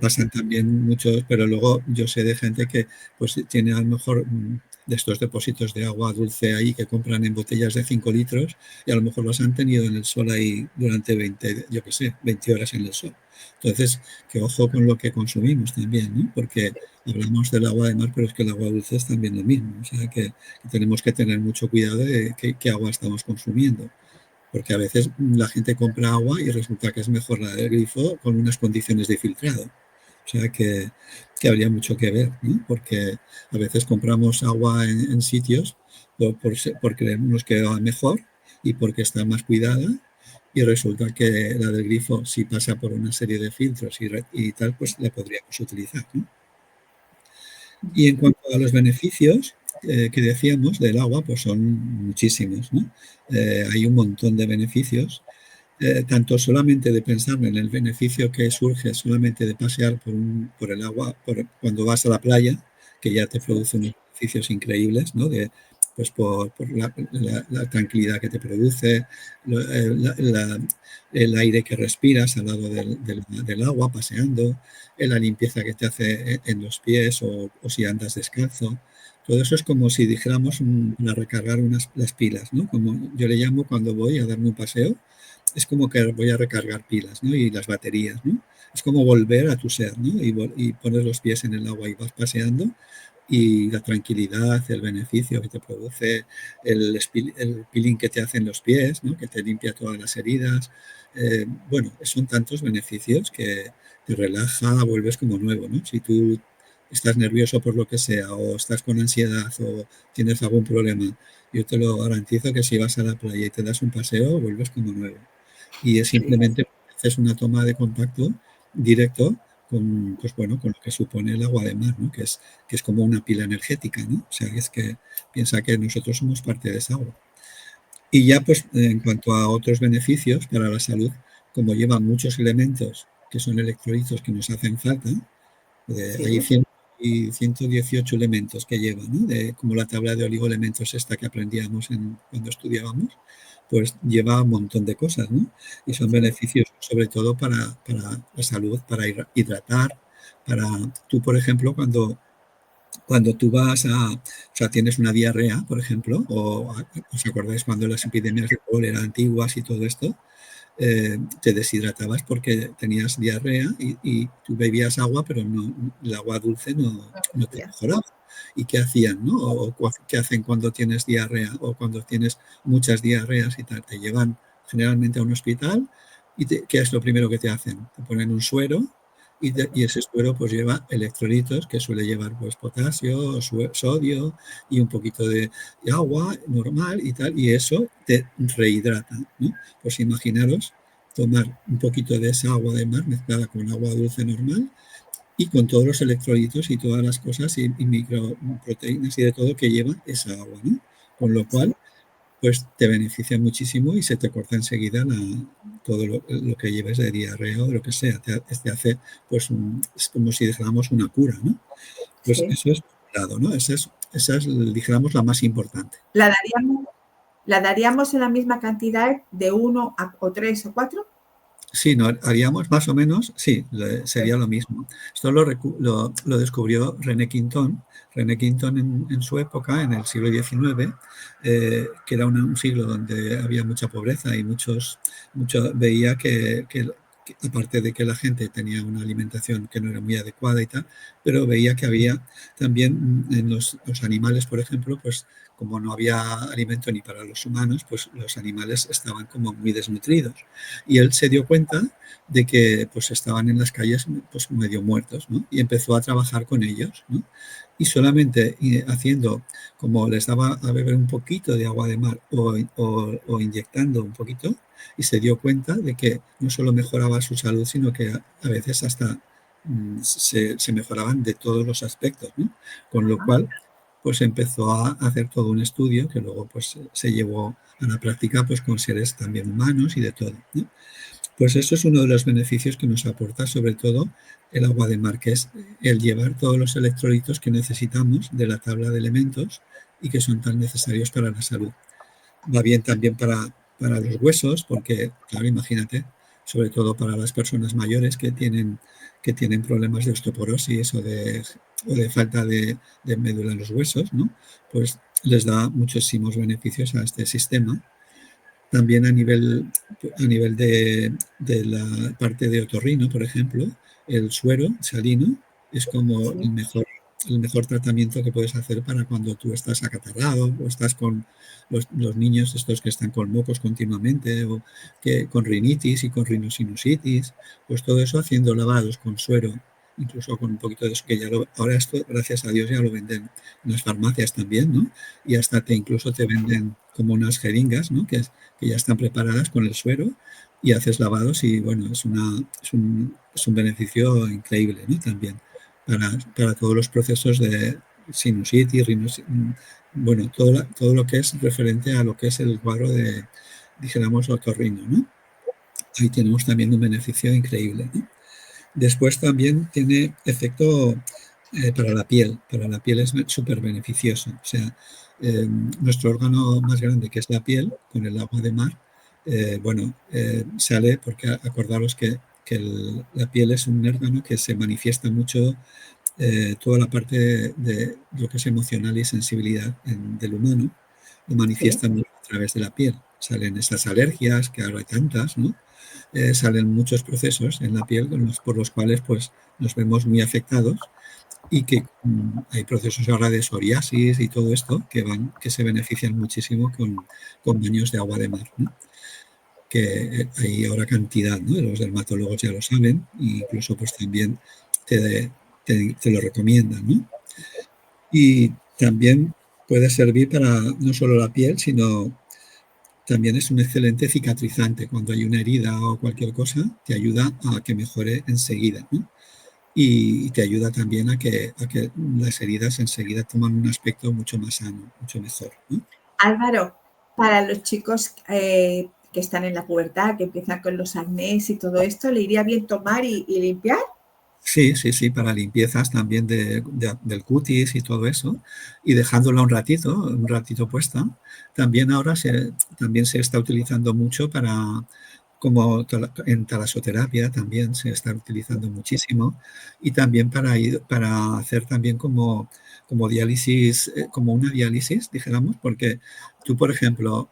pasan también muchos, pero luego yo sé de gente que pues tiene a lo mejor de estos depósitos de agua dulce ahí que compran en botellas de 5 litros y a lo mejor los han tenido en el sol ahí durante 20, yo qué sé, 20 horas en el sol. Entonces, que ojo con lo que consumimos también, ¿no? Porque hablamos del agua de mar, pero es que el agua dulce es también lo mismo. O sea, que tenemos que tener mucho cuidado de qué agua estamos consumiendo. Porque a veces la gente compra agua y resulta que es mejor la del grifo con unas condiciones de filtrado. O sea que habría mucho que ver, ¿no? Porque a veces compramos agua en sitios por creernos que va mejor y porque está más cuidada y resulta que la del grifo, si pasa por una serie de filtros y tal, pues la podríamos utilizar, ¿no? Y en cuanto a los beneficios, que decíamos del agua, pues son muchísimos, ¿no? Hay un montón de beneficios, tanto solamente de pensar en el beneficio que surge solamente de pasear por el agua, cuando vas a la playa, que ya te produce unos beneficios increíbles, ¿no? Pues por la tranquilidad que te produce, el aire que respiras al lado del agua, paseando, la limpieza que te hace en los pies o si andas descalzo. Todo eso es como si dijéramos para recargar las pilas, ¿no? Como yo le llamo cuando voy a darme un paseo, es como que voy a recargar pilas, ¿no? Y las baterías, ¿no? Es como volver a tu ser, ¿no? Y pones los pies en el agua y vas paseando y la tranquilidad, el beneficio que te produce, el peeling que te hacen los pies, ¿no? Que te limpia todas las heridas. Bueno, son tantos beneficios que te relaja, vuelves como nuevo, ¿no? Si tú estás nervioso por lo que sea, o estás con ansiedad, o tienes algún problema, yo te lo garantizo que si vas a la playa y te das un paseo, vuelves como nuevo. Y es Sí, simplemente haces una toma de contacto directo con, pues bueno, con lo que supone el agua de mar, ¿no? Que es como una pila energética, ¿no? O sea, es que piensa que nosotros somos parte de esa agua. Y ya, pues, en cuanto a otros beneficios para la salud, como lleva muchos elementos que son electrolitos que nos hacen falta, hay sí, 100 y 118 elementos que lleva, ¿no? Como la tabla de oligoelementos esta que aprendíamos cuando estudiábamos, pues lleva un montón de cosas, ¿no? Y son sí, beneficios sobre todo para la salud, para hidratar, para tú, por ejemplo, cuando tú o sea, tienes una diarrea, por ejemplo, o os acordáis cuando las epidemias de cólera antiguas y todo esto, te deshidratabas porque tenías diarrea y tú bebías agua, pero el agua dulce no te ya, mejoraba. ¿Y qué hacían, no? ¿Qué hacen cuando tienes diarrea o cuando tienes muchas diarreas y tal? Te llevan generalmente a un hospital y ¿qué es lo primero que te hacen? Te ponen un suero y ese suero pues lleva electrolitos que suele llevar pues potasio, sodio y un poquito de agua normal y tal, y eso te rehidrata, ¿no? Pues imaginaros tomar un poquito de esa agua de mar mezclada con agua dulce normal y con todos los electrolitos y todas las cosas y microproteínas y de todo que lleva esa agua, ¿no? Con lo cual, sí, pues te beneficia muchísimo y se te corta enseguida todo lo que lleves de diarrea o de lo que sea. Te hace, pues, es como si dijéramos una cura, ¿no? Pues sí. eso es por un lado, ¿no? Esa es, dijéramos, la más importante. ¿La daríamos, la daríamos en la misma cantidad de uno o tres o cuatro? Sí, no, haríamos más o menos, sí, sería lo mismo. Esto lo descubrió René Quintón. René Quintón en su época, en el siglo XIX, que era un siglo donde había mucha pobreza y veía que aparte de que la gente tenía una alimentación que no era muy adecuada y tal, pero veía que había también en los animales, por ejemplo, pues como no había alimento ni para los humanos, pues los animales estaban como muy desnutridos y él se dio cuenta de que pues estaban en las calles pues medio muertos, ¿no? Y empezó a trabajar con ellos, ¿no? Y solamente haciendo como les daba a beber un poquito de agua de mar o inyectando un poquito y se dio cuenta de que no solo mejoraba su salud, sino que a veces hasta se mejoraban de todos los aspectos, ¿no? Con lo Ajá, cual pues empezó a hacer todo un estudio que luego pues se llevó a la práctica pues con seres también humanos y de todo, ¿no? Pues eso es uno de los beneficios que nos aporta sobre todo el agua de mar, que es el llevar todos los electrolitos que necesitamos de la tabla de elementos y que son tan necesarios para la salud. Va bien también para los huesos, porque, claro, imagínate, sobre todo para las personas mayores que tienen problemas de osteoporosis o de falta de médula en los huesos, ¿no? Pues les da muchísimos beneficios a este sistema también a nivel de la parte de otorrino, por ejemplo, el suero salino es como sí, el mejor tratamiento que puedes hacer para cuando tú estás acatarrado o estás con los niños estos que están con mocos continuamente o que con rinitis y con rinosinusitis, pues todo eso haciendo lavados con suero, incluso con un poquito de eso, que ahora esto, gracias a Dios, ya lo venden en las farmacias también, ¿no? Y hasta incluso te venden como unas jeringas, ¿no? Que ya están preparadas con el suero y haces lavados y bueno, es un beneficio increíble, ¿no? También para todos los procesos sinusitis, bueno, todo lo que es referente a lo que es el cuadro de, dijéramos, otorrino, ¿no? Ahí tenemos también un beneficio increíble, ¿no? Después también tiene efecto para la piel. Para la piel es súper beneficioso. O sea, nuestro órgano más grande, que es la piel, con el agua de mar, bueno, sale porque acordaros que la piel es un órgano que se manifiesta mucho toda la parte de lo que es emocional y sensibilidad del humano, lo Sí. manifiesta mucho a través de la piel. Salen esas alergias, que ahora hay tantas, ¿no? Salen muchos procesos en la piel por los cuales pues, nos vemos muy afectados y que hay procesos ahora de psoriasis y todo esto que se benefician muchísimo con baños de agua de mar, ¿no? Que hay ahora cantidad, ¿no? Los dermatólogos ya lo saben e incluso pues también te, te lo recomiendan, ¿no? Y también puede servir para no solo la piel, sino también es un excelente cicatrizante. Cuando hay una herida o cualquier cosa, te ayuda a que mejore enseguida, ¿no? Y te ayuda también a que las heridas enseguida toman un aspecto mucho más sano, mucho mejor, ¿no? Álvaro, para los chicos que están en la pubertad, que empiezan con los acnés y todo esto, ¿le iría bien tomar y limpiar? Sí, sí, sí, para limpiezas también del cutis y todo eso, y dejándola un ratito puesta. También ahora también se está utilizando mucho como en talasoterapia también se está utilizando muchísimo, y también para hacer también como diálisis, como una diálisis, dijéramos, porque tú, por ejemplo,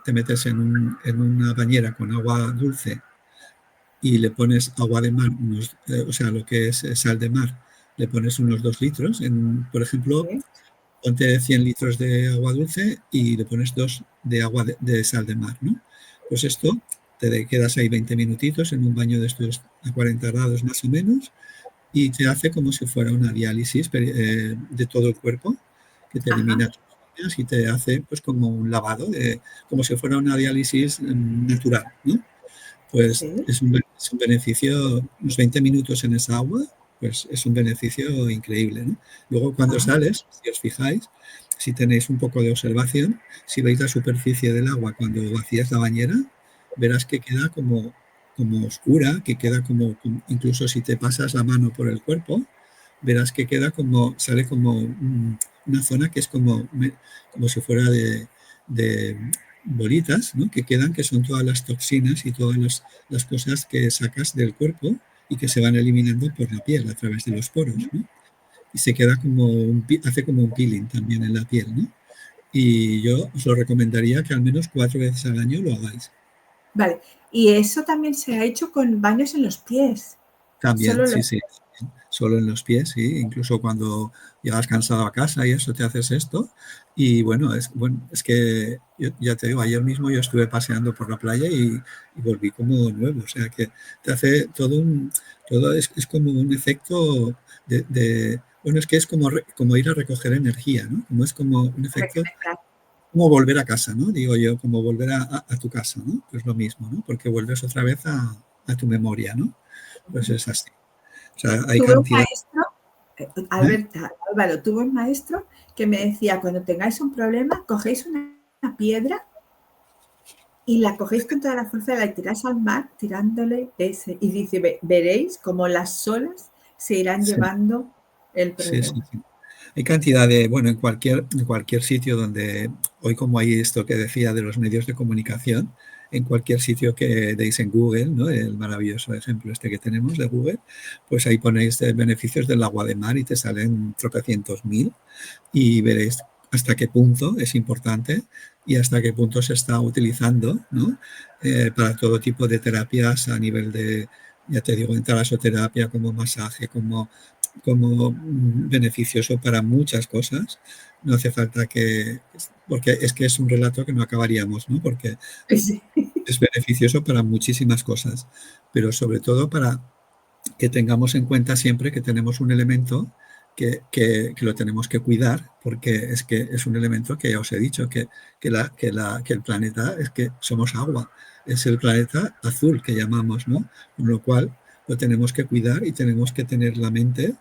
te metes en una bañera con agua dulce y le pones agua de mar, o sea, lo que es sal de mar, le pones unos 2 litros, por ejemplo, Sí. ponte 100 litros de agua dulce y le pones 2 de agua de sal de mar, ¿no? Pues esto, te quedas ahí 20 minutitos en un baño de estos a 40 grados más o menos y te hace como si fuera una diálisis de todo el cuerpo, que te Ajá. elimina toxinas y te hace pues como un lavado, como si fuera una diálisis natural, ¿no? Pues Sí. es un beneficio, unos 20 minutos en esa agua, pues es un beneficio increíble, ¿no? Luego cuando Ah, sales, si os fijáis, si tenéis un poco de observación, si veis la superficie del agua cuando vacías la bañera, verás que queda como oscura, que queda incluso si te pasas la mano por el cuerpo, verás que queda sale como una zona que es como si fuera de bolitas, ¿no? Que quedan, que son todas las toxinas y todas las cosas que sacas del cuerpo y que se van eliminando por la piel a través de los poros, ¿no? Y se queda hace como un peeling también en la piel, ¿no? Y yo os lo recomendaría que al menos 4 veces al año lo hagáis. vale. Y eso también se ha hecho con baños en los pies. También, Solo sí, los sí. Solo en los pies, sí. Incluso cuando llegas cansado a casa y eso te haces esto. Y bueno, es que ya te digo, ayer mismo yo estuve paseando por la playa y volví como nuevo. O sea que te hace todo es como un efecto bueno, es que es como ir a recoger energía, ¿no? Como es como un efecto, reconectar. como volver a casa, ¿no? Digo yo, como volver a tu casa, ¿no? Pues lo mismo, ¿no? Porque vuelves otra vez a tu memoria, ¿no? Pues es así. O sea, hay Tuve un cantidad. maestro, ¿Eh? Álvaro, tuve un maestro que me decía, cuando tengáis un problema, cogéis una piedra y la cogéis con toda la fuerza y la tiráis al mar tirándole ese. Y dice, veréis como las olas se irán Sí, llevando el sí, sí, problema. sí. Hay cantidad bueno, en cualquier sitio donde, hoy como hay esto que decía de los medios de comunicación, en cualquier sitio que deis en Google, ¿no? El maravilloso ejemplo este que tenemos de Google, pues ahí ponéis beneficios del agua de mar y te salen tropecientos mil y veréis hasta qué punto es importante y hasta qué punto se está utilizando, ¿no? Para todo tipo de terapias a nivel de, ya te digo, en talasoterapia, como masaje, como beneficioso para muchas cosas. No hace falta porque es que es un relato que no acabaríamos, ¿no? Porque Sí, es beneficioso para muchísimas cosas, pero sobre todo para que tengamos en cuenta siempre que tenemos un elemento que lo tenemos que cuidar, porque es que es un elemento que ya os he dicho, que el planeta es que somos agua, es el planeta azul que llamamos, ¿no? Con lo cual lo tenemos que cuidar y tenemos que tener la mente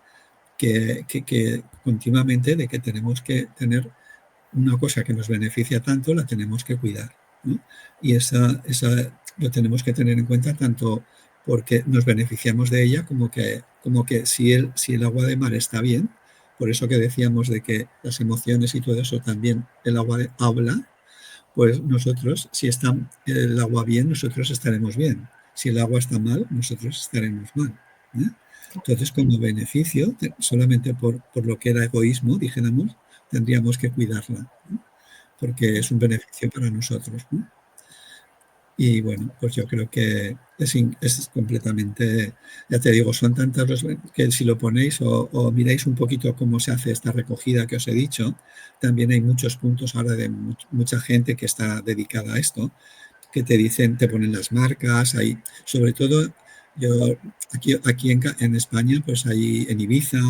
que continuamente de que tenemos que tener una cosa que nos beneficia tanto, la tenemos que cuidar, ¿no? Y esa lo tenemos que tener en cuenta tanto porque nos beneficiamos de ella como que si el agua de mar está bien, por eso que decíamos de que las emociones y todo eso también el agua habla, pues nosotros, si está el agua bien, nosotros estaremos bien. Si el agua está mal, nosotros estaremos mal, ¿eh? Entonces, como beneficio, solamente por lo que era egoísmo, dijéramos, tendríamos que cuidarla, ¿no? Porque es un beneficio para nosotros, ¿no? Y bueno, pues yo creo que es completamente, ya te digo, son tantas los que si lo ponéis o miráis un poquito cómo se hace esta recogida que os he dicho, también hay muchos puntos ahora de mucha gente que está dedicada a esto, que te dicen, te ponen las marcas, hay, sobre todo, yo aquí en España, pues hay en Ibiza,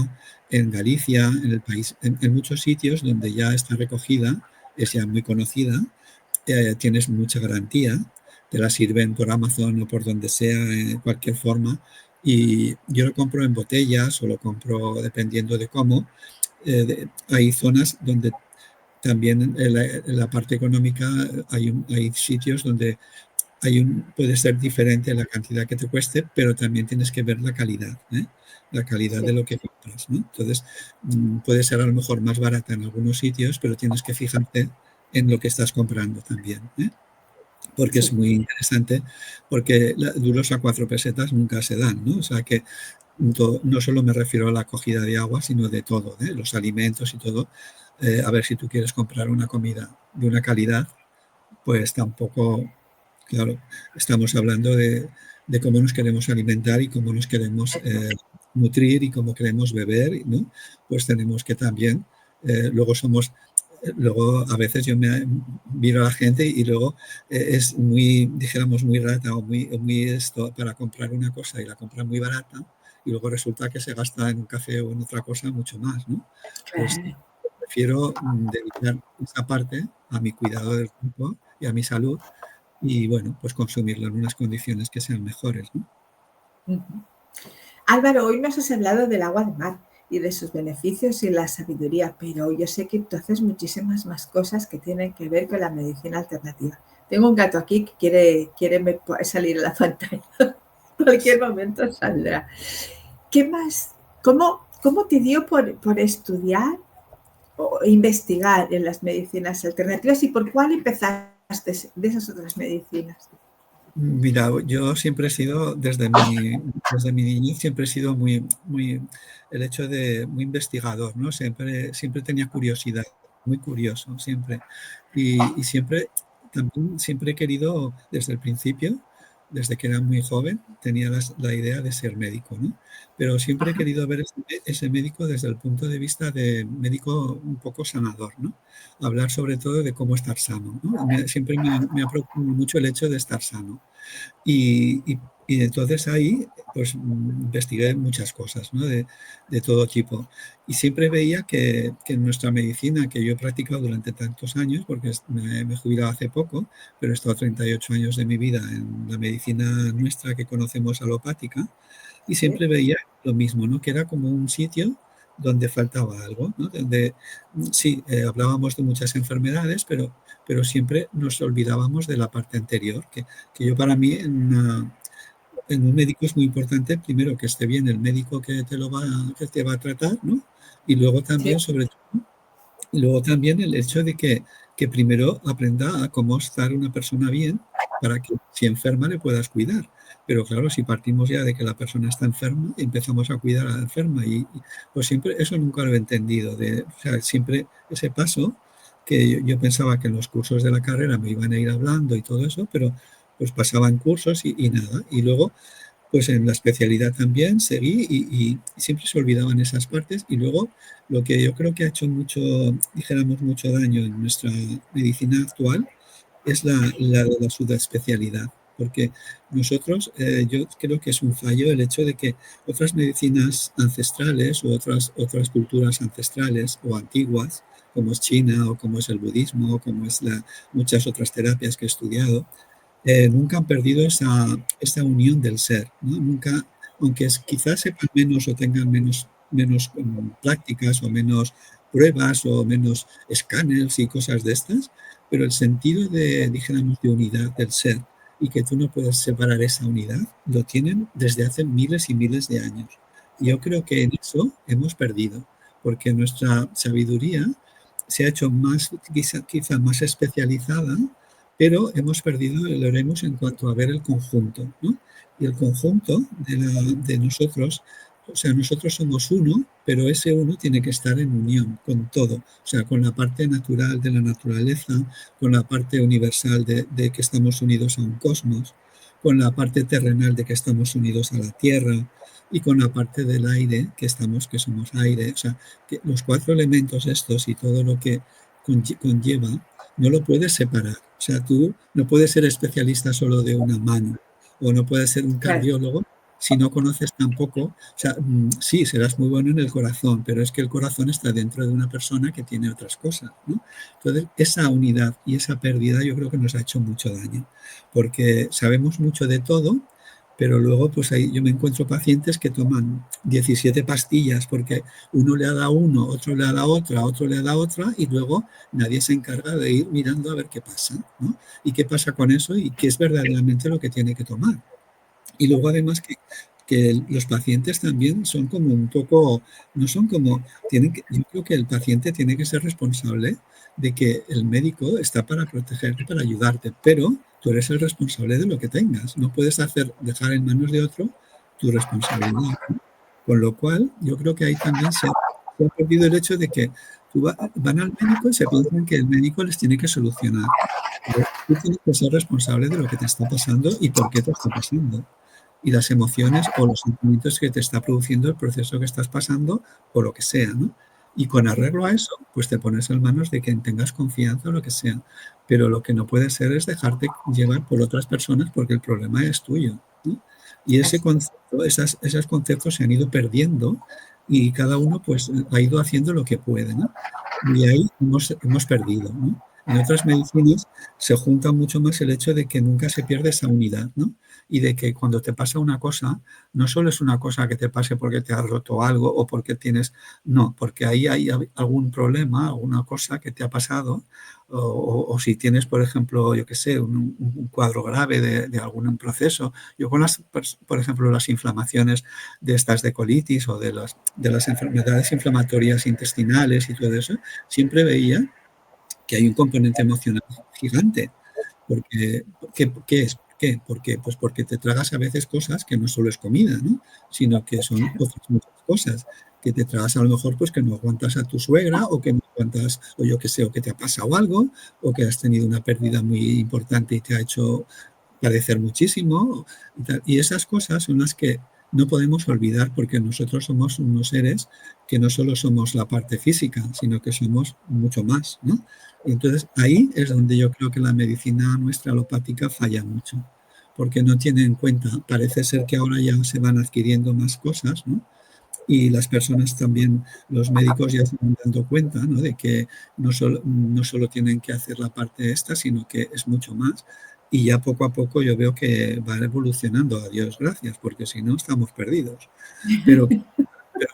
en Galicia, en el país, en muchos sitios donde ya está recogida, es ya muy conocida, tienes mucha garantía, te la sirven por Amazon o por donde sea, en cualquier forma, y yo lo compro en botellas o lo compro dependiendo de cómo. Hay zonas donde también en la parte económica hay sitios donde puede ser diferente la cantidad que te cueste, pero también tienes que ver la calidad, ¿eh? La calidad de Sí, lo que compras, ¿no? Entonces, puede ser a lo mejor más barata en algunos sitios, pero tienes que fijarte en lo que estás comprando también, ¿eh? Porque es sí. muy interesante, porque duros a 4 pesetas nunca se dan, ¿no? O sea que no solo me refiero a la acogida de agua, sino de todo, ¿eh? Los alimentos y todo. A ver si tú quieres comprar una comida de una calidad, pues tampoco, claro, estamos hablando de cómo nos queremos alimentar y cómo nos queremos nutrir y cómo queremos beber, ¿no? Pues tenemos que también, luego somos, luego a veces yo miro a la gente y luego es muy, dijéramos, muy rata muy esto para comprar una cosa y la compra muy barata y luego resulta que se gasta en un café o en otra cosa mucho más, ¿no? Pues Claro. prefiero dedicar esa parte a mi cuidado del cuerpo y a mi salud y, bueno, pues consumirlo en unas condiciones que sean mejores, ¿no? Ujú. Álvaro, hoy nos has hablado del agua de mar y de sus beneficios y la sabiduría, pero yo sé que tú haces muchísimas más cosas que tienen que ver con la medicina alternativa. Tengo un gato aquí que salir a la pantalla. En cualquier momento saldrá. ¿Qué más? ¿Cómo te dio por estudiar o investigar en las medicinas alternativas y por cuál empezaste de esas otras medicinas? Mira, yo siempre he sido, desde mi niñez, siempre he sido el hecho de muy investigador, ¿no? Siempre tenía curiosidad, muy curioso, siempre. Y siempre, también siempre he querido, desde el principio, desde que era muy joven, tenía la idea de ser médico, ¿no? Pero siempre he Ajá, querido ver ese médico desde el punto de vista de médico un poco sanador, ¿no? Hablar sobre todo de cómo estar sano, ¿no? Siempre me ha preocupado mucho el hecho de estar sano. Y entonces ahí, pues investigué muchas cosas, ¿no? De todo tipo. Y siempre veía que en nuestra medicina, que yo he practicado durante tantos años, porque me he jubilado hace poco, pero he estado 38 años de mi vida en la medicina nuestra que conocemos alopática, y sí, siempre veía lo mismo, ¿no? Que era como un sitio donde faltaba algo, ¿no? Donde sí, hablábamos de muchas enfermedades, pero siempre nos olvidábamos de la parte anterior, que yo para mí en un médico es muy importante, primero, que esté bien el médico que te va a tratar, ¿no? Y luego sí, también, sobre todo, y luego también el hecho de que primero aprenda a cómo estar una persona bien para que si enferma le puedas cuidar. Pero claro, si partimos ya de que la persona está enferma, empezamos a cuidar a la enferma pues siempre, eso nunca lo he entendido. O sea, siempre ese paso que yo pensaba que en los cursos de la carrera me iban a ir hablando y todo eso, pero pues pasaban cursos y nada. Y luego pues en la especialidad también seguí y siempre se olvidaban esas partes. Y luego lo que yo creo que ha hecho mucho, dijéramos, mucho daño en nuestra medicina actual es la de la subespecialidad. Porque nosotros, yo creo que es un fallo el hecho de que otras medicinas ancestrales o otras culturas ancestrales o antiguas, como es China o como es el budismo o como es muchas otras terapias que he estudiado, nunca han perdido esa unión del ser, ¿no? Nunca, aunque quizás sepan menos o tengan menos prácticas o menos pruebas o menos escáneres y cosas de estas, pero el sentido de, dijéramos, de unidad del ser y que tú no puedes separar esa unidad, lo tienen desde hace miles y miles de años. Y yo creo que en eso hemos perdido, porque nuestra sabiduría se ha hecho más, quizá más especializada, pero hemos perdido el oremos en cuanto a ver el conjunto, ¿no? Y el conjunto de nosotros, o sea, nosotros somos uno, pero ese uno tiene que estar en unión con todo, o sea, con la parte natural de la naturaleza, con la parte universal de que estamos unidos a un cosmos, con la parte terrenal de que estamos unidos a la tierra y con la parte del aire que somos aire, o sea, que los 4 elementos estos y todo lo que conlleva no lo puedes separar. O sea, tú no puedes ser especialista solo de una mano o no puedes ser un Claro. cardiólogo si no conoces tampoco. O sea, sí, serás muy bueno en el corazón, pero es que el corazón está dentro de una persona que tiene otras cosas, ¿no? Entonces, esa unidad y esa pérdida yo creo que nos ha hecho mucho daño, porque sabemos mucho de todo, pero luego pues ahí yo me encuentro pacientes que toman 17 pastillas porque uno le ha dado uno, otro le ha dado otra, otro le ha dado otra y luego nadie se encarga de ir mirando a ver qué pasa, ¿no? Y qué pasa con eso y qué es verdaderamente lo que tiene que tomar. Y luego además que los pacientes también son como un poco, no son como, yo creo que el paciente tiene que ser responsable de que el médico está para protegerte, para ayudarte, pero tú eres el responsable de lo que tengas. No puedes dejar en manos de otro tu responsabilidad, ¿no? Con lo cual, yo creo que ahí también se ha perdido el hecho de que van al médico y se piensan que el médico les tiene que solucionar. Pero tú tienes que ser responsable de lo que te está pasando y por qué te está pasando y las emociones o los sentimientos que te está produciendo el proceso que estás pasando o lo que sea, ¿no? Y con arreglo a eso, pues te pones en manos de quien tengas confianza o lo que sea. Pero lo que no puede ser es dejarte llevar por otras personas porque el problema es tuyo, ¿no? Y ese concepto, esos conceptos se han ido perdiendo y cada uno pues ha ido haciendo lo que puede, ¿no? Y ahí hemos perdido, ¿no? En otras medicinas se junta mucho más el hecho de que nunca se pierde esa unidad, ¿no? Y de que cuando te pasa una cosa, no solo es una cosa que te pase porque te has roto algo o porque no, porque ahí hay algún problema, alguna cosa que te ha pasado, o si tienes, por ejemplo, yo qué sé, un cuadro grave de algún proceso. Yo con por ejemplo, las inflamaciones de estas de colitis o de las enfermedades inflamatorias intestinales y todo eso, siempre veía que hay un componente emocional gigante. Porque, ¿qué es? ¿Por qué? Porque, pues porque te tragas a veces cosas que no solo es comida, ¿no? Sino que son otras muchas cosas. Que te tragas a lo mejor pues que no aguantas a tu suegra o que no aguantas, o yo qué sé, o que te ha pasado algo, o que has tenido una pérdida muy importante y te ha hecho padecer muchísimo. Y esas cosas son las que no podemos olvidar porque nosotros somos unos seres que no solo somos la parte física, sino que somos mucho más, ¿no? Y entonces ahí es donde yo creo que la medicina nuestra alopática falla mucho, porque no tiene en cuenta, parece ser que ahora ya se van adquiriendo más cosas, ¿no? Y las personas también, los médicos ya se van dando cuenta, ¿no? De que no solo tienen que hacer la parte esta, sino que es mucho más. Y ya poco a poco yo veo que va evolucionando, a Dios gracias, porque si no estamos perdidos. Pero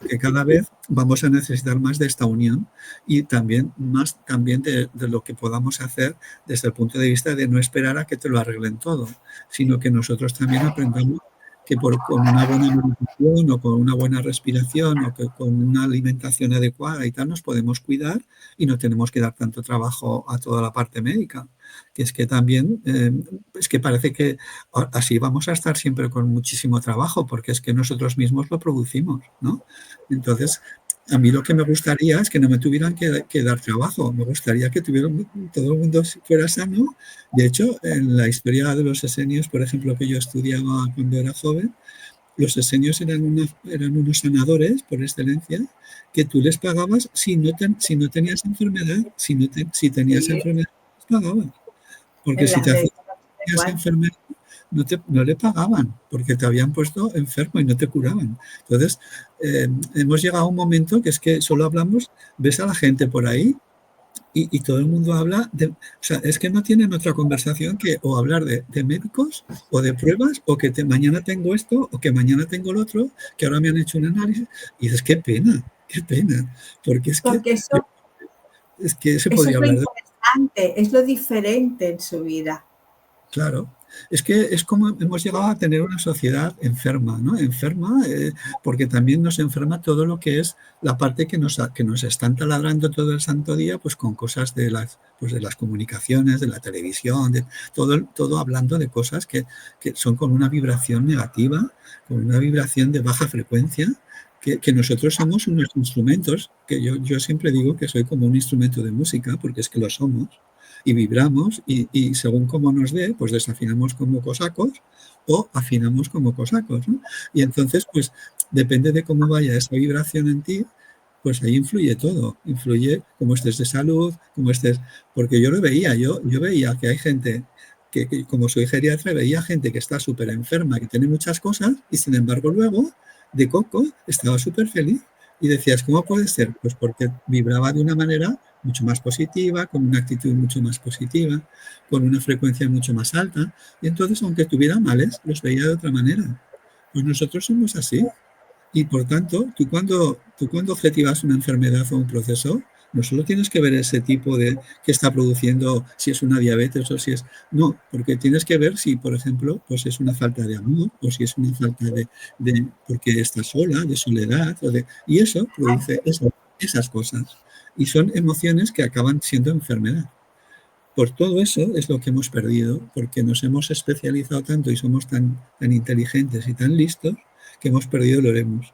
que cada vez vamos a necesitar más de esta unión y también más también de lo que podamos hacer desde el punto de vista de no esperar a que te lo arreglen todo, sino que nosotros también aprendamos que con una buena meditación o con una buena respiración o que con una alimentación adecuada y tal nos podemos cuidar y no tenemos que dar tanto trabajo a toda la parte médica. Que es que también, es que parece que así vamos a estar siempre con muchísimo trabajo porque es que nosotros mismos lo producimos, ¿no? Entonces, a mí lo que me gustaría es que no me tuvieran que dar trabajo, me gustaría que todo el mundo fuera sano. De hecho, en la historia de los esenios, por ejemplo, que yo estudiaba cuando era joven, los esenios eran unos sanadores por excelencia que tú les pagabas si no tenías enfermedad, si tenías Sí, enfermedad, les pagabas. Porque en si la te hacías medicina igual. enfermedad, no le pagaban, porque te habían puesto enfermo y no te curaban. Entonces, hemos llegado a un momento que es que solo hablamos, ves a la gente por ahí y todo el mundo habla de... O sea, es que no tienen otra conversación que o hablar de médicos o de pruebas o que mañana tengo esto o que mañana tengo lo otro, que ahora me han hecho un análisis. Y dices, qué pena, porque Porque es que se eso podría es lo hablar de... interesante, es lo diferente en su vida. Claro, es que es como hemos llegado a tener una sociedad enferma, ¿no? Enferma, porque también nos enferma todo lo que es la parte que nos están taladrando todo el santo día, pues con cosas pues de las comunicaciones, de la televisión, de todo hablando de cosas que son con una vibración negativa, con una vibración de baja frecuencia, que nosotros somos unos instrumentos, que yo siempre digo que soy como un instrumento de música, porque es que lo somos y vibramos y según cómo nos dé, pues desafinamos como cosacos o afinamos como cosacos, ¿no? Y entonces, pues depende de cómo vaya esa vibración en ti, pues ahí influye todo, influye cómo estés de salud, cómo estés, porque yo lo veía, yo veía que hay gente que como soy geriatra, veía gente que está súper enferma, que tiene muchas cosas y sin embargo luego de coco estaba súper feliz y decías, ¿cómo puede ser? Pues porque vibraba de una manera mucho más positiva, con una actitud mucho más positiva, con una frecuencia mucho más alta. Y entonces, aunque tuviera males, los veía de otra manera. Pues nosotros somos así. Y por tanto, tú cuando objetivas una enfermedad o un proceso, no solo tienes que ver ese tipo de que está produciendo, si es una diabetes o si es... No, porque tienes que ver si, por ejemplo, pues es una falta de amor o si es una falta porque estás sola, de soledad, y eso produce esas cosas. Y son emociones que acaban siendo enfermedad. Por todo eso es lo que hemos perdido, porque nos hemos especializado tanto y somos tan inteligentes y tan listos que hemos perdido el oremos.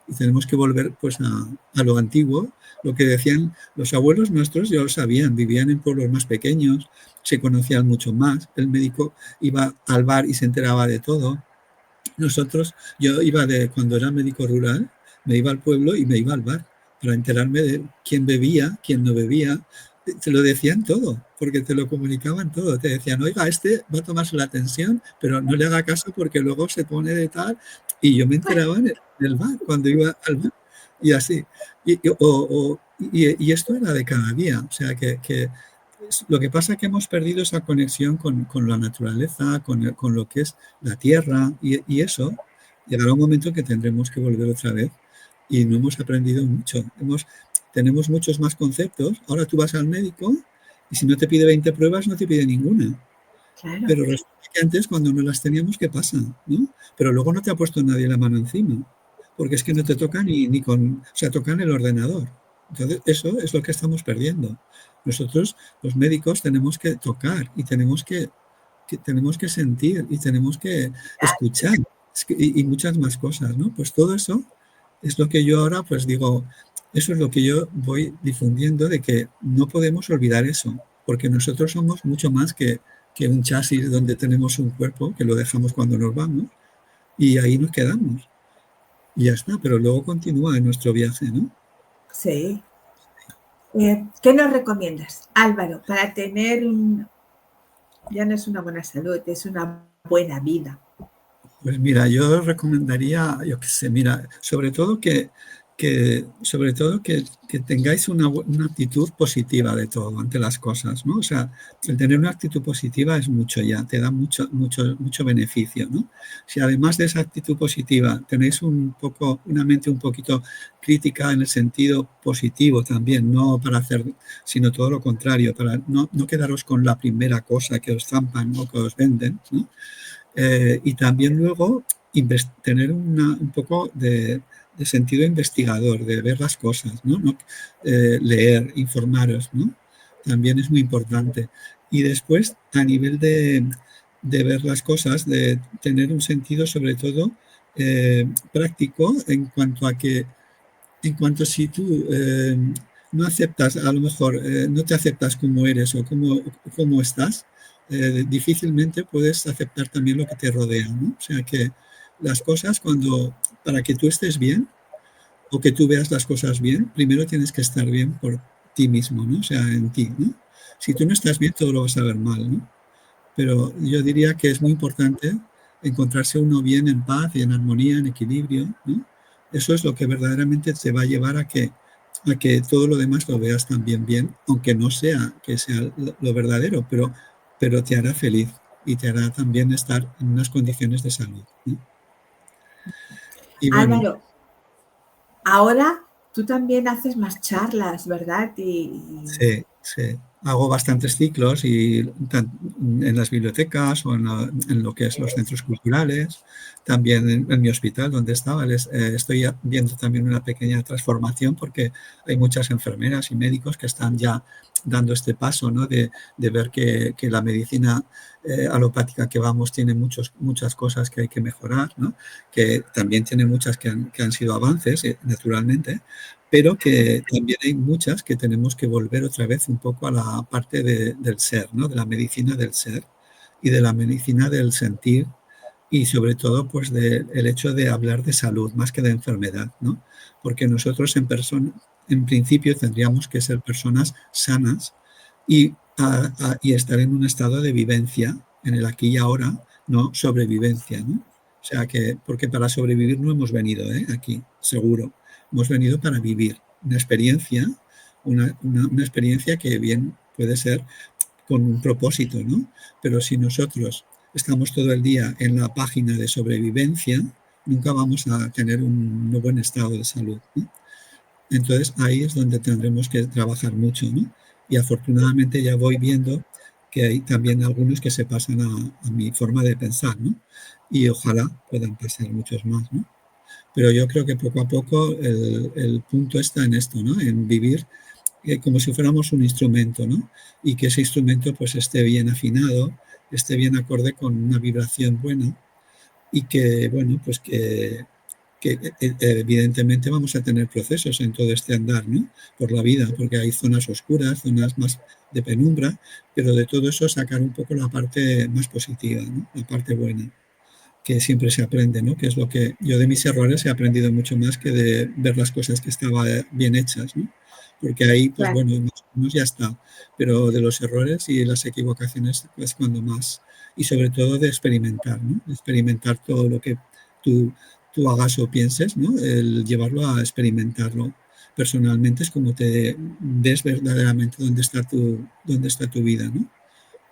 Y tenemos que volver pues a lo antiguo, lo que decían los abuelos nuestros, ya lo sabían, vivían en pueblos más pequeños, se conocían mucho más, el médico iba al bar y se enteraba de todo. Yo iba cuando era médico rural, me iba al pueblo y me iba al bar para enterarme de quién bebía, quién no bebía. Te lo decían todo, porque te lo comunicaban todo. Te decían, oiga, este va a tomarse la tensión, pero no le haga caso porque luego se pone de tal. Y yo me enteraba en el bar, cuando iba al bar, y así. Y esto era de cada día. O sea, que lo que pasa es que hemos perdido esa conexión con la naturaleza, con lo que es la tierra y eso. Llegará un momento que tendremos que volver otra vez y no hemos aprendido mucho. Tenemos muchos más conceptos. Ahora tú vas al médico y si no te pide 20 pruebas, no te pide ninguna. Claro. Pero resulta que antes, cuando no las teníamos, ¿qué pasa? ¿No? Pero luego no te ha puesto nadie la mano encima, porque es que no te toca ni con... O sea, tocan el ordenador. Entonces, eso es lo que estamos perdiendo. Nosotros, los médicos, tenemos que tocar y tenemos que sentir y tenemos que escuchar y muchas más cosas, ¿no? Pues todo eso es lo que yo ahora, pues digo, eso es lo que yo voy difundiendo de que no podemos olvidar eso, porque nosotros somos mucho más que un chasis donde tenemos un cuerpo que lo dejamos cuando nos vamos y ahí nos quedamos. Y ya está, pero luego continúa en nuestro viaje, ¿no? Sí. ¿Qué nos recomiendas, Álvaro, para tener ya no es una buena salud, es una buena vida? Pues mira, yo recomendaría, yo qué sé, mira, sobre todo que tengáis una actitud positiva de todo ante las cosas, ¿no? O sea, el tener una actitud positiva es mucho ya, te da mucho beneficio, ¿no? Si además de esa actitud positiva tenéis una mente un poquito crítica en el sentido positivo también, no para hacer, sino todo lo contrario, para no quedaros con la primera cosa que os zampan o que os venden, ¿no? Y también luego tener un poco de sentido investigador, de ver las cosas, ¿no? Leer, informaros, ¿no? También es muy importante. Y después, a nivel de ver las cosas, de tener un sentido sobre todo práctico en cuanto si tú no aceptas, a lo mejor no te aceptas como eres o como estás, difícilmente puedes aceptar también lo que te rodea, ¿no? O sea que las cosas para que tú estés bien o que tú veas las cosas bien, primero tienes que estar bien por ti mismo, ¿no? O sea, en ti, ¿no? Si tú no estás bien, todo lo vas a ver mal, ¿no? Pero yo diría que es muy importante encontrarse uno bien en paz y en armonía, en equilibrio, ¿no? Eso es lo que verdaderamente te va a llevar a que todo lo demás lo veas también bien, aunque no sea que sea lo verdadero, pero te hará feliz y te hará también estar en unas condiciones de salud, ¿no? Y bueno, Álvaro, ahora tú también haces más charlas, ¿verdad? sí, sí. Hago bastantes ciclos y en las bibliotecas o en lo que es los centros culturales, también en mi hospital donde estaba, estoy viendo también una pequeña transformación porque hay muchas enfermeras y médicos que están ya dando este paso, ¿no? de ver que la medicina alopática que vamos tiene muchas cosas que hay que mejorar, ¿no? Que también tiene muchas que han sido avances, naturalmente, pero que también hay muchas que tenemos que volver otra vez un poco a la parte del ser, ¿no? De la medicina del ser y de la medicina del sentir y sobre todo pues el hecho de hablar de salud más que de enfermedad, ¿no? Porque nosotros en principio tendríamos que ser personas sanas y, y estar en un estado de vivencia en el aquí y ahora, no sobrevivencia, ¿no? O sea que, porque para sobrevivir no hemos venido aquí, seguro. Hemos venido para vivir una experiencia, una experiencia que bien puede ser con un propósito, ¿no? Pero si nosotros estamos todo el día en la página de sobrevivencia, nunca vamos a tener un buen estado de salud, ¿no? Entonces ahí es donde tendremos que trabajar mucho, ¿no? Y afortunadamente ya voy viendo que hay también algunos que se pasan a mi forma de pensar, ¿no? Y ojalá puedan pasar muchos más, ¿no? Pero yo creo que poco a poco el punto está en esto, ¿no? En vivir como si fuéramos un instrumento, ¿no? Y que ese instrumento pues esté bien afinado, esté bien acorde con una vibración buena y que, bueno, pues que evidentemente vamos a tener procesos en todo este andar, ¿no? Por la vida, porque hay zonas oscuras, zonas más de penumbra, pero de todo eso sacar un poco la parte más positiva, ¿no? La parte buena, que siempre se aprende, ¿no? Que es lo que yo de mis errores he aprendido mucho más que de ver las cosas que estaban bien hechas, ¿no? Porque ahí, pues Claro. bueno, más o menos ya está. Pero de los errores y las equivocaciones es cuando más. Y sobre todo de experimentar, ¿no? De experimentar todo lo que tú, tú hagas o pienses, ¿no? El llevarlo a experimentarlo personalmente es como te ves verdaderamente dónde está tu vida, ¿no?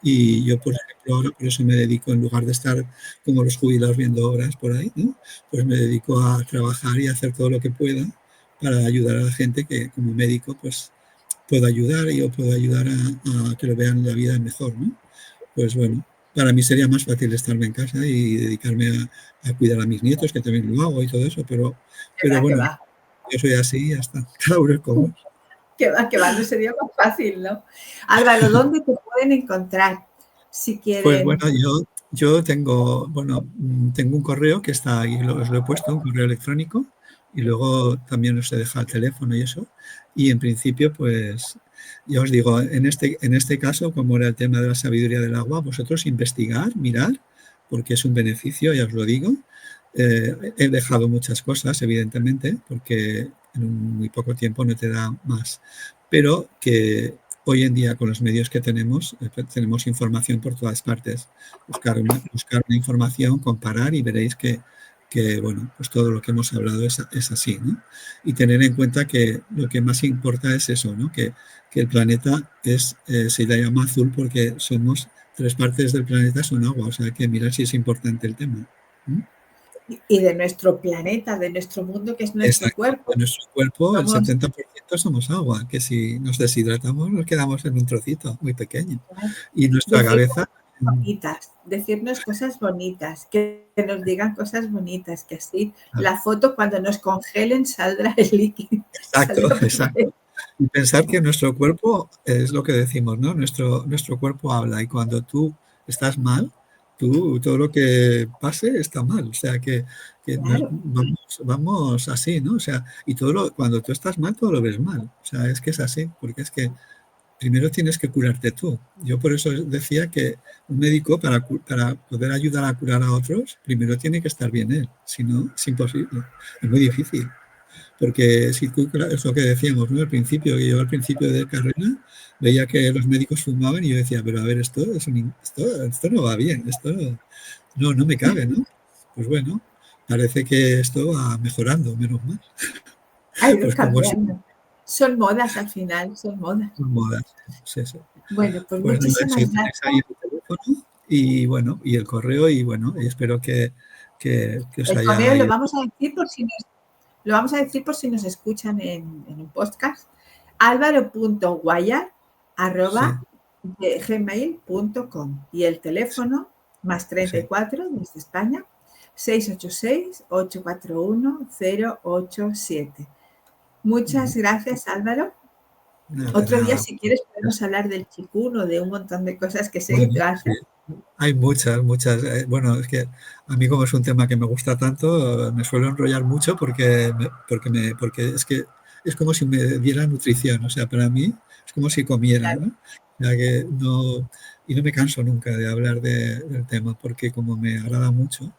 Y yo, por ejemplo, ahora por eso me dedico, en lugar de estar como los jubilados viendo obras por ahí, ¿no? Pues me dedico a trabajar y a hacer todo lo que pueda para ayudar a la gente que como médico pues puedo ayudar y yo puedo ayudar a que lo vean la vida mejor, ¿no? Pues bueno, para mí sería más fácil estarme en casa y dedicarme a cuidar a mis nietos, que también lo hago y todo eso, Que pero va, que bueno, va. yo soy así y ya está. Cada uno es como es. Que va, no sería más fácil, ¿no? Álvaro, ¿dónde te pueden encontrar si Pues bueno, quieren? yo tengo, bueno, tengo un correo que está ahí, os lo he puesto, un correo electrónico, y luego también os he dejado el teléfono y eso. Y en principio, pues, ya os digo, en este caso, como era el tema de la sabiduría del agua, vosotros investigar, mirar, porque es un beneficio, ya os lo digo. He dejado muchas cosas, evidentemente, porque en un muy poco tiempo no te da más, pero que hoy en día con los medios que tenemos información por todas partes. Buscar una información, comparar y veréis que, bueno, pues todo lo que hemos hablado es así, ¿no? Y tener en cuenta que lo que más importa es eso, ¿no? Que el planeta se le llama azul porque somos 3 partes del planeta son agua, o sea que mirar si es importante el tema. ¿Mm? Y de nuestro planeta, de nuestro mundo, que es nuestro Exacto. cuerpo. En nuestro cuerpo, el Somos 70% somos agua, que si nos deshidratamos nos quedamos en un trocito muy pequeño. Y nuestra decirnos cabeza, bonitas, decirnos cosas bonitas, que nos digan cosas bonitas, que así ah, la foto cuando nos congelen saldrá el líquido, exacto, saldrá exacto. perfecto. Y pensar que nuestro cuerpo es lo que decimos, ¿no? Nuestro cuerpo habla y cuando tú estás mal, todo lo que pase está mal. O sea que Claro, vamos así, ¿no? O sea, y cuando tú estás mal, todo lo ves mal. O sea, es que es así, porque es que primero tienes que curarte tú. Yo por eso decía que un médico para poder ayudar a curar a otros, primero tiene que estar bien él. Si no, es imposible. Es muy difícil. Porque si tú, es lo que decíamos, ¿no? Al principio, que yo al principio de carrera veía que los médicos fumaban y yo decía, pero a ver, esto no va bien, esto no me cabe, ¿no? Pues bueno, parece que esto va mejorando, menos mal. ha ido Pues como si cambiando. Son modas al final, son modas. modas. Sí, sí. Bueno, pues Pues nada, si muchísimas tenéis ahí gracias. el teléfono y bueno, y el correo y bueno, y espero que os El correo haya lo ido. vamos a decir lo vamos a decir por si nos escuchan en un podcast. Sí, alvaro.guayar@gmail.com y el teléfono más sí. 34 desde España 686-841-087. Muchas Ujú. gracias, Álvaro. Nada, Otro día, nada. si quieres, podemos hablar del chikún o de un montón de cosas que sé que Bueno, tú sí. haces. Hay muchas, muchas. Bueno, es que a mí como es un tema que me gusta tanto, me suelo enrollar mucho porque es que es como si me diera nutrición. O sea, para mí es como si comiera, Claro, ¿no? O sea, que no, y no me canso nunca de hablar del tema porque como me agrada mucho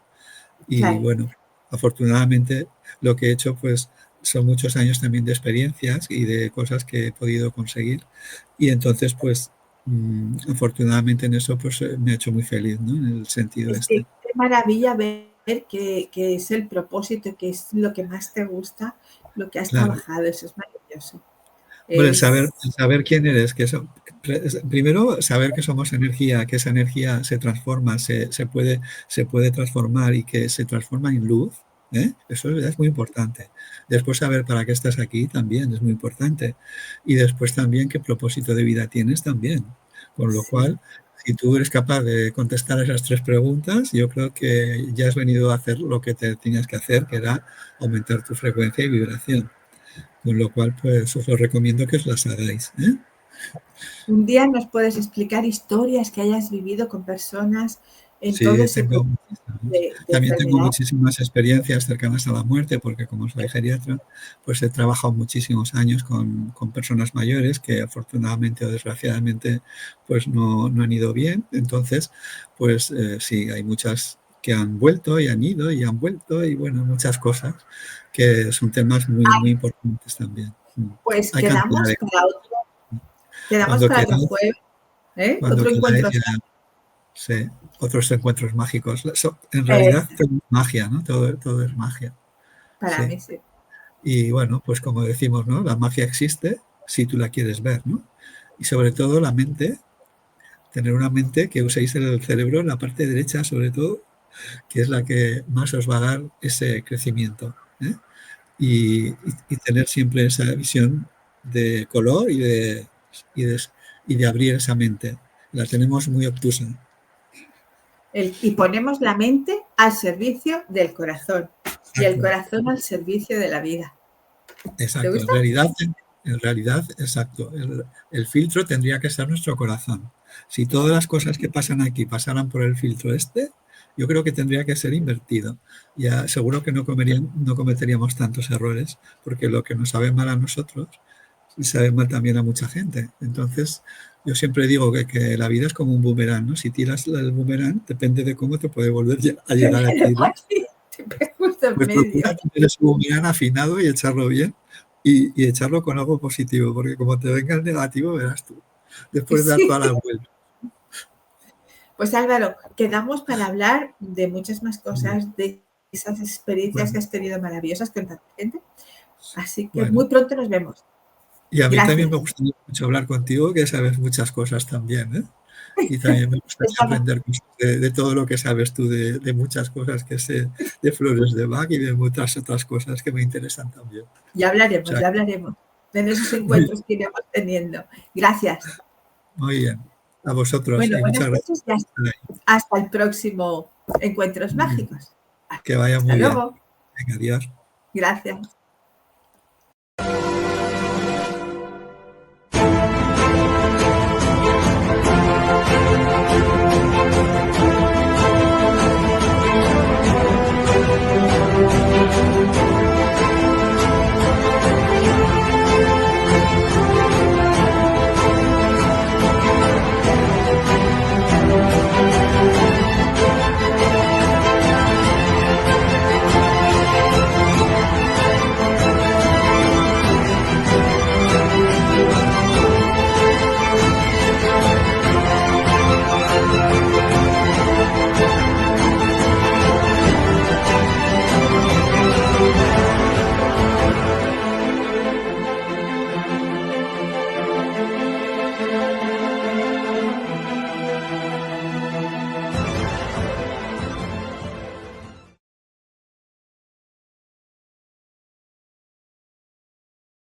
y claro. bueno, afortunadamente lo que he hecho pues son muchos años también de experiencias y de cosas que he podido conseguir y entonces pues afortunadamente en eso pues me ha hecho muy feliz, ¿no? En el sentido Es que este. qué maravilla ver que es el propósito, que es lo que más te gusta, lo que has Claro. trabajado. Eso es maravilloso. Bueno, Es, el saber quién eres, primero saber que somos energía, que esa energía se transforma, se puede transformar y que se transforma en luz, ¿eh? Eso es muy importante. Después saber para qué estás aquí también es muy importante. Y después también qué propósito de vida tienes también. Con lo sí. cual, si tú eres capaz de contestar esas tres preguntas, yo creo que ya has venido a hacer lo que te tenías que hacer, que era aumentar tu frecuencia y vibración. Con lo cual, pues os lo recomiendo que os las hagáis, ¿eh? Un día nos puedes explicar historias que hayas vivido con personas en todo Sí, ese tengo proceso muchísimas. de También tengo enfermedad. muchísimas experiencias cercanas a la muerte, porque como soy geriatra, pues he trabajado muchísimos años con personas mayores que afortunadamente o desgraciadamente pues no han ido bien. Entonces, pues sí, hay muchas que han vuelto y han ido y han vuelto y bueno, muchas cosas que son temas muy, muy importantes también. Pues Hay cantidad de quedamos cuando para otro queráis, jueves, ¿eh? cuando Otro queráis encuentro. ya. Sí, otros encuentros mágicos. En Eh, realidad todo es magia, ¿no? Todo es magia. para Sí. mí sí. Y bueno, pues como decimos, ¿no? La magia existe si tú la quieres ver, ¿no? Y sobre todo la mente, tener una mente que uséis el cerebro en la parte derecha, sobre todo, que es la que más os va a dar ese crecimiento. ¿Eh? Y tener siempre esa visión de color y, de, y de abrir esa mente. La tenemos muy obtusa. Y ponemos la mente al servicio del corazón y el Exacto. corazón al servicio de la vida. ¿Te Exacto, gusta? en realidad, exacto. El filtro tendría que ser nuestro corazón. Si todas las cosas que pasan aquí pasaran por el filtro este, yo creo que tendría que ser invertido. Ya seguro que no cometeríamos tantos errores, porque lo que nos sabe mal a nosotros y sabe mal también a mucha gente. Entonces, yo siempre digo que la vida es como un boomerang, ¿no? Si tiras el boomerang, depende de cómo te puede volver a llegar a ti, ¿no? Justo en Pues medio. procura tener ese boomerang afinado y echarlo bien y echarlo con algo positivo, porque como te venga el negativo, verás tú, después de dar Sí. todas las vueltas. Pues Álvaro, quedamos para hablar de muchas más cosas, de esas experiencias que Bueno, has tenido maravillosas con tanta gente. Así que bueno. muy pronto nos vemos. Y a mí también me Gracias. gustaría mucho hablar contigo, que sabes muchas cosas también, ¿eh? Y también me gustaría Estamos- aprender cosas de todo lo que sabes tú, de muchas cosas que sé, de flores de Bach y de muchas otras cosas que me interesan también. O sea, ya hablaremos de esos muy, encuentros que iremos teniendo. Gracias. muy bien. A vosotros Bueno, y buenas muchas gracias noches y por estar ahí. hasta el próximo Encuentros Mágicos. Que vaya Hasta muy bien. luego. Venga, adiós. Gracias.